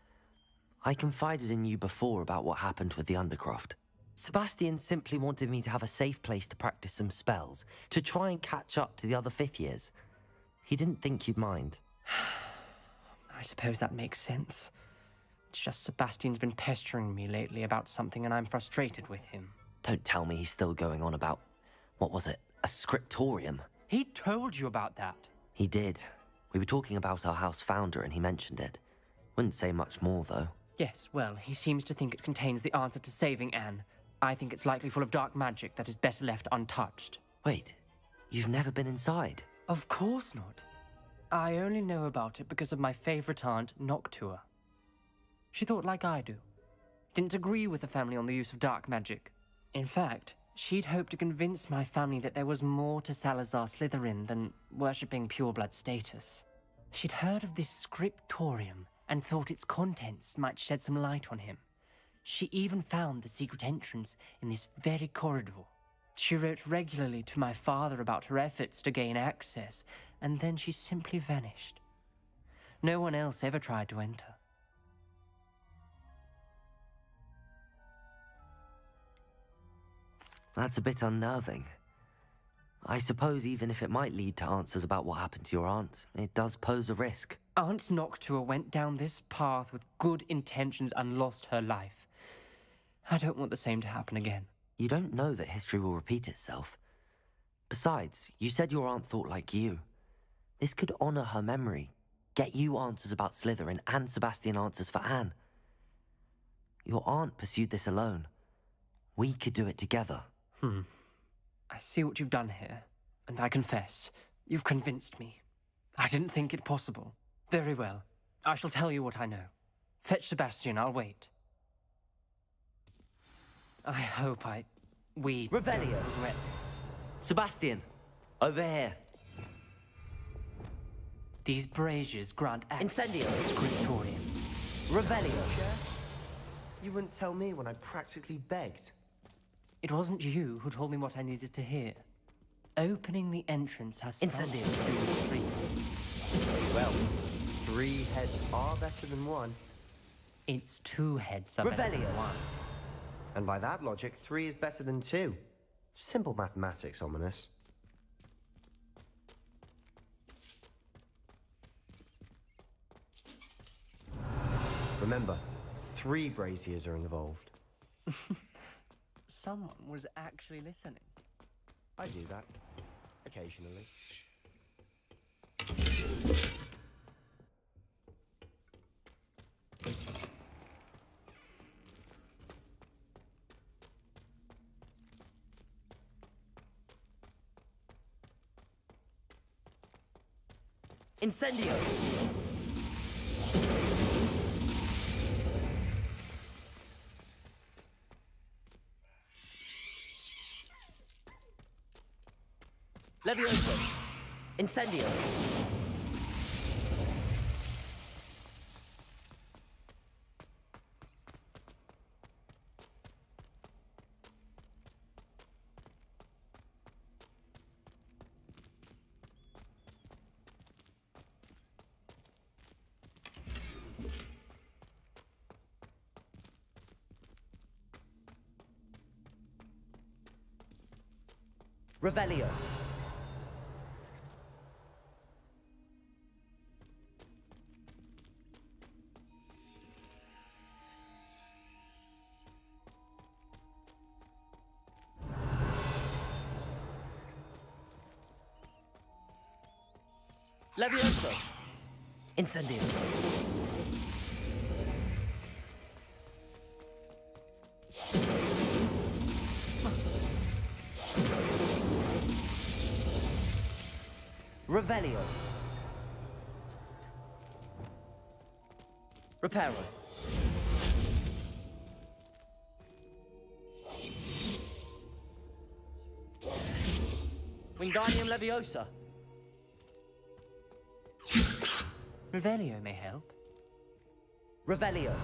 I confided in you before about what happened with the Undercroft. Sebastian simply wanted me to have a safe place to practice some spells, to try and catch up to the other fifth years. He didn't think you'd mind. I suppose that makes sense. It's just Sebastian's been pestering me lately about something and I'm frustrated with him. Don't tell me he's still going on about, what was it, a scriptorium? He told you about that. He did. We were talking about our house founder and he mentioned it. Wouldn't say much more, though. Yes, well, he seems to think it contains the answer to saving Anne. I think it's likely full of dark magic that is better left untouched. Wait, you've never been inside? Of course not. I only know about it because of my favorite aunt, Noctua. She thought like I do. Didn't agree with the family on the use of dark magic. In fact, she'd hoped to convince my family that there was more to Salazar Slytherin than worshipping pureblood status. She'd heard of this scriptorium and thought its contents might shed some light on him. She even found the secret entrance in this very corridor. She wrote regularly to my father about her efforts to gain access, and then she simply vanished. No one else ever tried to enter. That's a bit unnerving. I suppose even if it might lead to answers about what happened to your aunt, it does pose a risk. Aunt Noctua went down this path with good intentions and lost her life. I don't want the same to happen again. You don't know that history will repeat itself. Besides, you said your aunt thought like you. This could honor her memory, get you answers about Slytherin and Sebastian answers for Anne. Your aunt pursued this alone. We could do it together. I see what you've done here, and I confess, you've convinced me. I didn't think it possible. Very well. I shall tell you what I know. Fetch Sebastian, I'll wait. I hope we Revelio. don't regret this. Sebastian, over here. These braziers grant access Incendio. to the scriptorium. Revelio. You wouldn't tell me when I practically begged. It wasn't you who told me what I needed to hear. Opening the entrance has something Incendio. to do with three. Well, 3 heads are better than 1. It's 2 heads are better than Revelio. 1. And by that logic, 3 is better than 2. Simple mathematics, Ominous. Remember, 3 braziers are involved. Someone was actually listening. I do that. Occasionally. Incendio. Levioso. Incendio. Revelio. Levioso. Incendio. Revelio. Reparo. Wingardium Leviosa. Revelio may help. Revelio.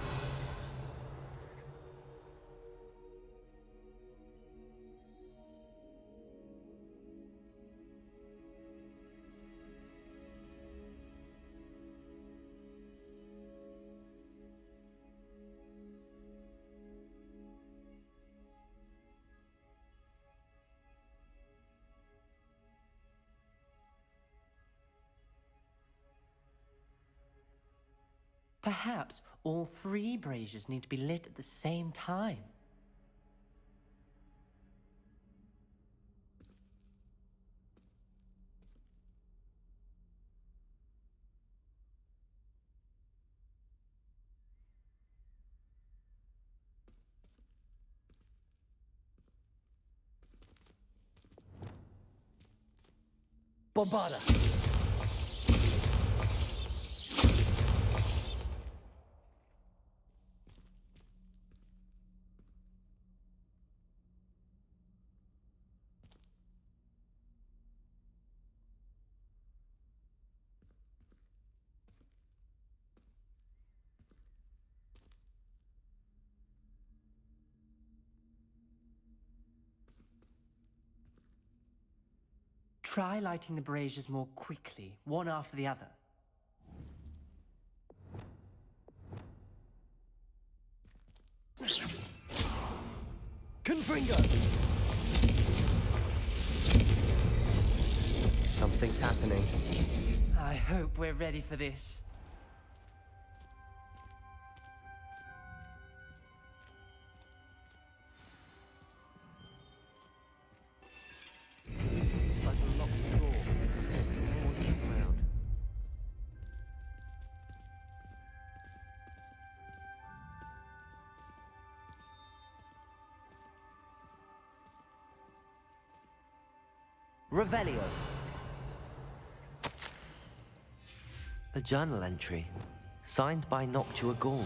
Perhaps all three braziers need to be lit at the same time. Bombarda. Try lighting the braziers more quickly, one after the other. Confringo. Something's happening. I hope we're ready for this. Like a locked door. No one came around. Revelio. A journal entry, signed by Noctua Gaunt.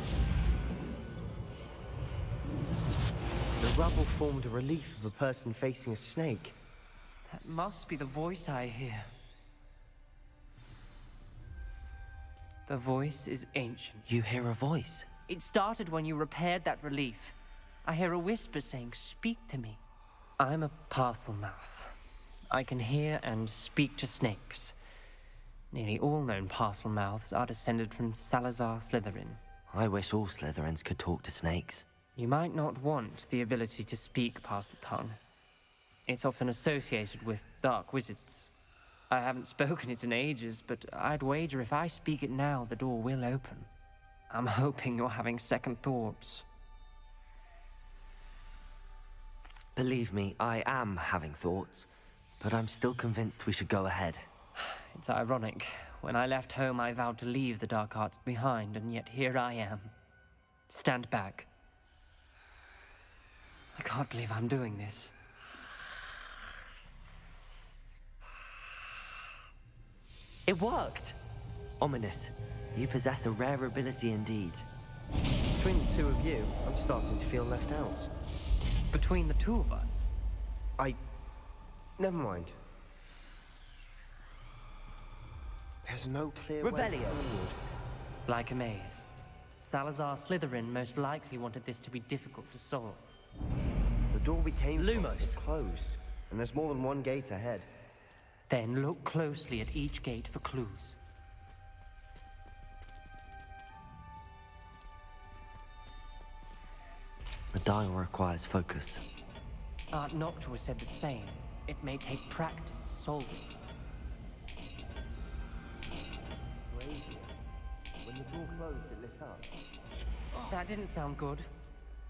The rubble formed a relief of a person facing a snake. That must be the voice I hear. The voice is ancient. You hear a voice? It started when you repaired that relief. I hear a whisper saying, "Speak to me." I'm a parcel mouth. I can hear and speak to snakes. Nearly all known parcel mouths are descended from Salazar Slytherin. I wish all Slytherins could talk to snakes. You might not want the ability to speak parcel tongue. It's often associated with dark wizards. I haven't spoken it in ages, but I'd wager if I speak it now, the door will open. I'm hoping you're having second thoughts. Believe me, I am having thoughts, but I'm still convinced we should go ahead. It's ironic. When I left home, I vowed to leave the dark arts behind, and yet here I am. Stand back. I can't believe I'm doing this. It worked! Ominous. You possess a rare ability indeed. Between the two of you, I'm starting to feel left out. Between the two of us? Never mind. There's no clear way Revelio. forward. Like a maze. Salazar Slytherin most likely wanted this to be difficult to solve. The door we came from Lumos. is closed, and there's more than one gate ahead. Then look closely at each gate for clues. The dial requires focus. Aunt Noctua said the same. It may take practice to solve it. When the door closed, it lit up. That didn't sound good.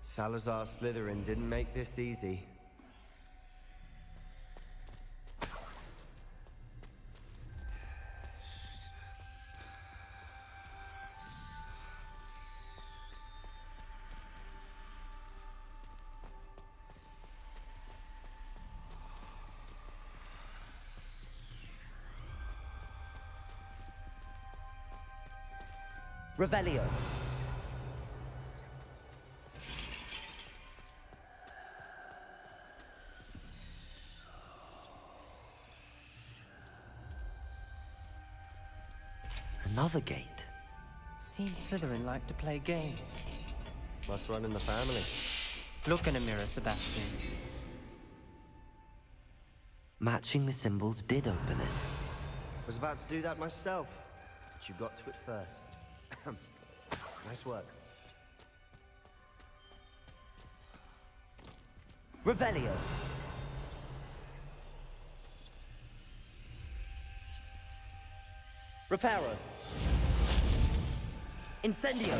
Salazar Slytherin didn't make this easy. Revelio. Another gate. Seems Slytherin like to play games. Must run in the family. Look in a mirror, Sebastian. Matching the symbols did open it. Was about to do that myself, but you got to it first. Nice work. Revelio. Reparo. Incendio.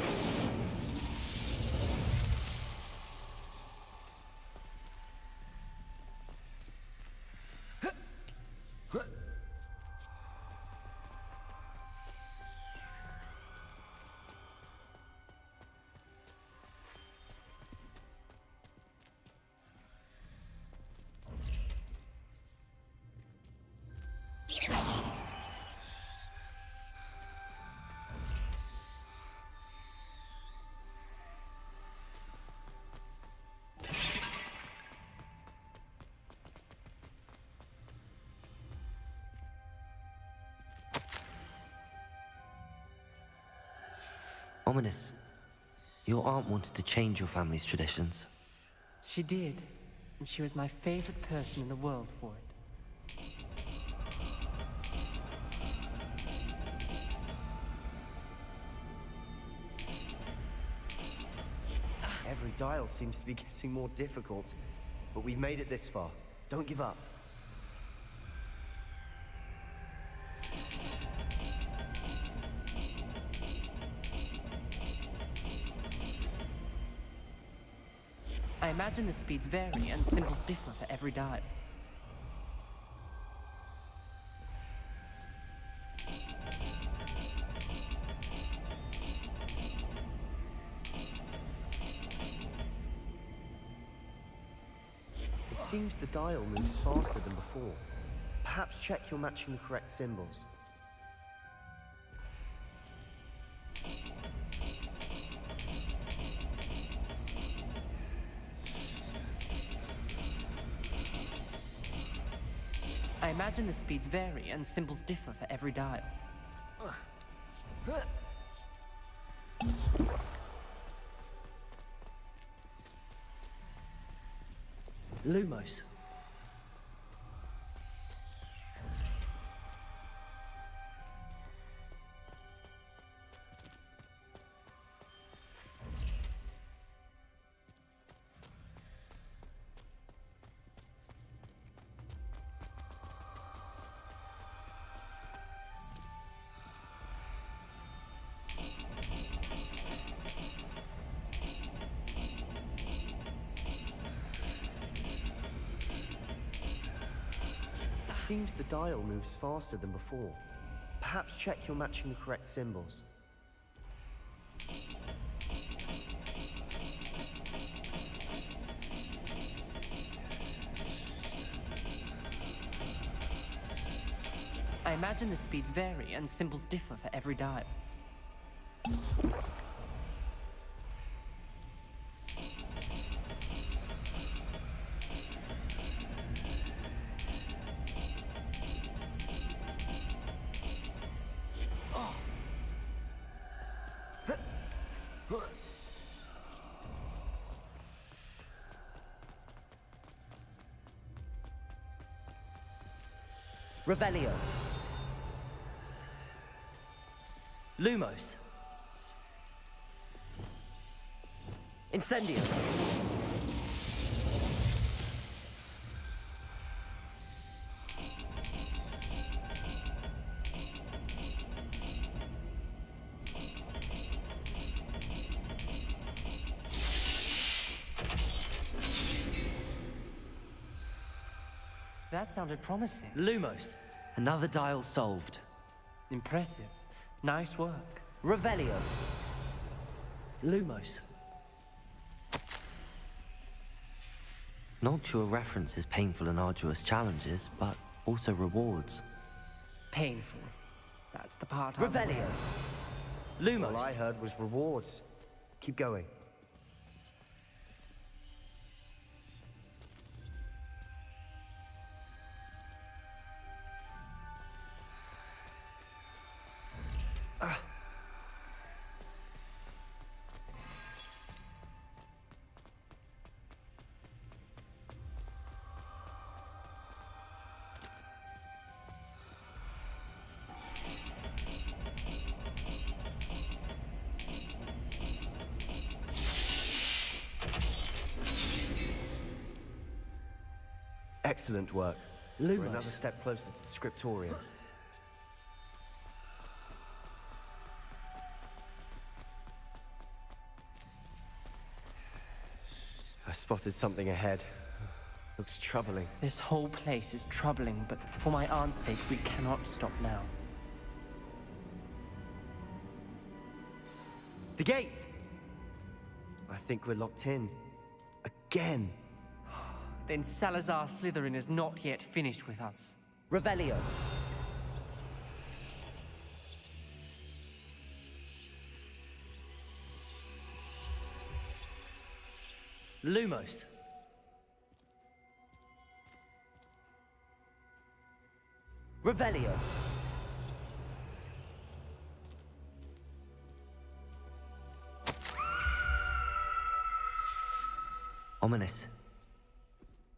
Ominous. Your aunt wanted to change your family's traditions. She did, and she was my favorite person in the world for it. Every dial seems to be getting more difficult, but we've made it this far. Don't give up. I imagine the speeds vary and symbols differ for every dial. It seems the dial moves faster than before. Perhaps check you're matching the correct symbols. I imagine the speeds vary and symbols differ for every dial. Lumos. It seems the dial moves faster than before. Perhaps check you're matching the correct symbols. I imagine the speeds vary and symbols differ for every dial. Revelio. Lumos. Incendio. that sounded promising. Lumos. Another dial solved. Impressive. Nice work. Revelio. Lumos. Noctua references painful and arduous challenges, but also rewards. Painful. That's the part Revelio. Lumos. All I heard was rewards. Keep going. Excellent work. Lumos. We're another step closer to the scriptorium. I spotted something ahead. Looks troubling. This whole place is troubling, but for my aunt's sake, we cannot stop now. The gate! I think we're locked in. Again. Then Salazar Slytherin is not yet finished with us. Revelio. Lumos. Revelio. Ominous.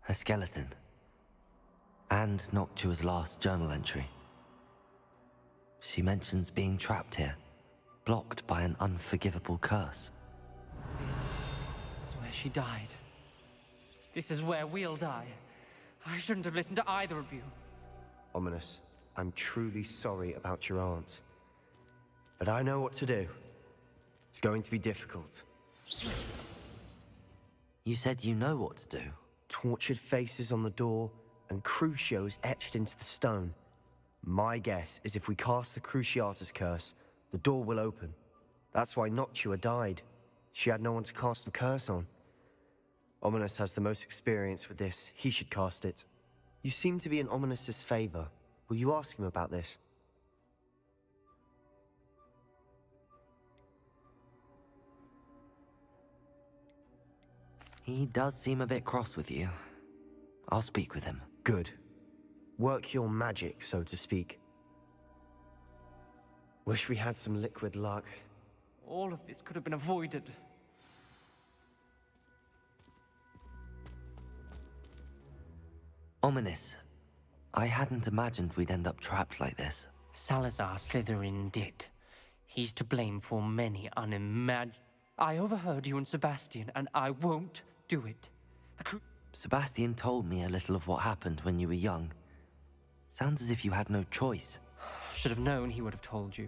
Her skeleton. And Noctua's last journal entry. She mentions being trapped here, blocked by an unforgivable curse. This is where she died. This is where we'll die. I shouldn't have listened to either of you. Ominous, I'm truly sorry about your aunt. But I know what to do. It's going to be difficult. You said you know what to do. Tortured faces on the door, and Crucios etched into the stone. My guess is if we cast the Cruciatus curse, the door will open. That's why Noctua died. She had no one to cast the curse on. Ominous has the most experience with this. He should cast it. You seem to be in Ominous's favor. Will you ask him about this? He does seem a bit cross with you. I'll speak with him. Good. Work your magic, so to speak. Wish we had some liquid luck. All of this could have been avoided. Ominous. I hadn't imagined we'd end up trapped like this. Salazar Slytherin did. He's to blame for many I overheard you and Sebastian, and I won't do it. Sebastian told me a little of what happened when you were young. Sounds as if you had no choice. Should have known he would have told you.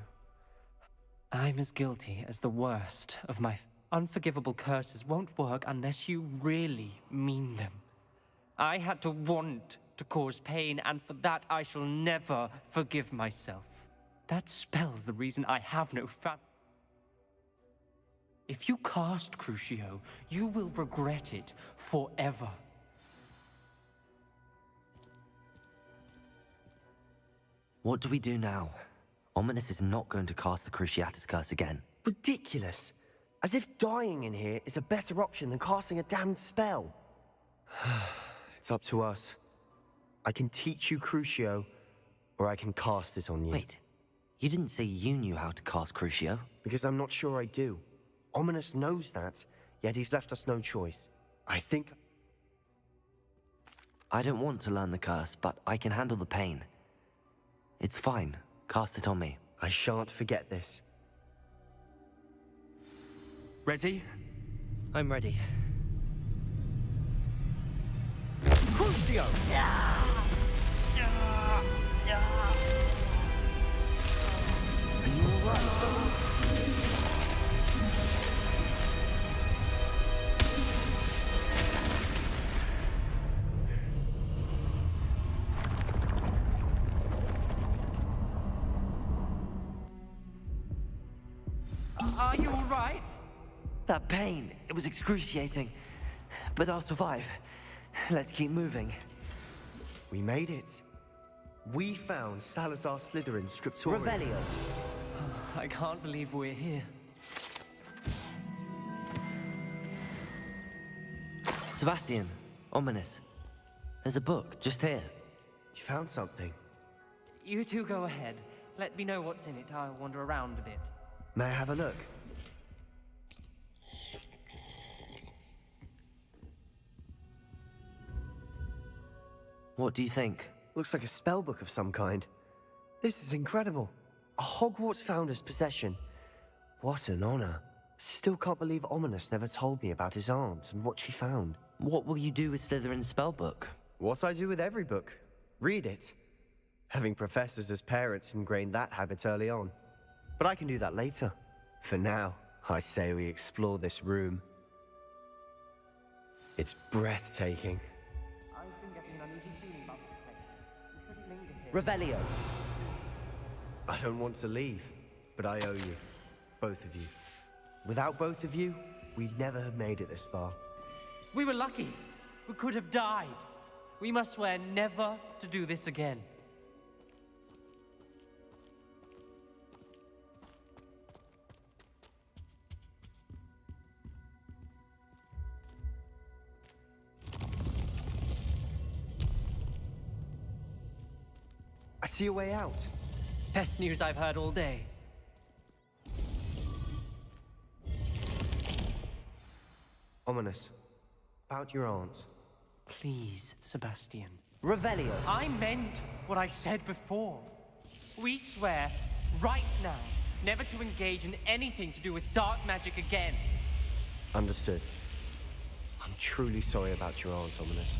I'm as guilty as the worst of my unforgivable curses won't work unless you really mean them. I had to want to cause pain, and for that I shall never forgive myself. That spells the reason I have no family. If you cast Crucio, you will regret it forever. What do we do now? Ominous is not going to cast the Cruciatus curse again. Ridiculous! As if dying in here is a better option than casting a damned spell. It's up to us. I can teach you Crucio, or I can cast it on you. Wait, you didn't say you knew how to cast Crucio? Because I'm not sure I do. Ominous knows that, yet he's left us no choice. I think... I don't want to learn the curse, but I can handle the pain. It's fine. Cast it on me. I shan't forget this. Ready? I'm ready. Crucio! Are you alright? Are you all right? That pain, it was excruciating. But I'll survive. Let's keep moving. We made it. We found Salazar Slytherin's scriptorium. Revelio. I can't believe we're here. Sebastian, ominous. There's a book just here. You found something. You two go ahead. Let me know what's in it. I'll wander around a bit. May I have a look? What do you think? Looks like a spellbook of some kind. This is incredible. A Hogwarts founder's possession. What an honor. Still can't believe Ominous never told me about his aunt and what she found. What will you do with Slytherin's spellbook? What I do with every book. Read it. Having professors as parents ingrained that habit early on. But I can do that later. For now, I say we explore this room. It's breathtaking. I've been getting an uneasy feeling about this place. We shouldn't linger here. Revelio. I don't want to leave, but I owe you. Both of you. Without both of you, we'd never have made it this far. We were lucky. We could have died. We must swear never to do this again. I see a way out. Best news I've heard all day. Ominous. About your aunt. Please, Sebastian. Revelio. I meant what I said before. We swear, right now, never to engage in anything to do with dark magic again. Understood. I'm truly sorry about your aunt, Ominous.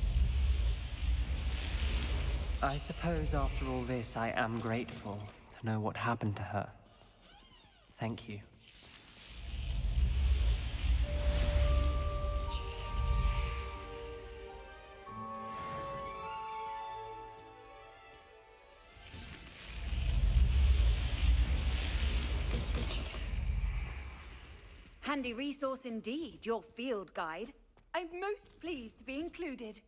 I suppose after all this, I am grateful to know what happened to her. Thank you. Handy resource indeed, your field guide. I'm most pleased to be included.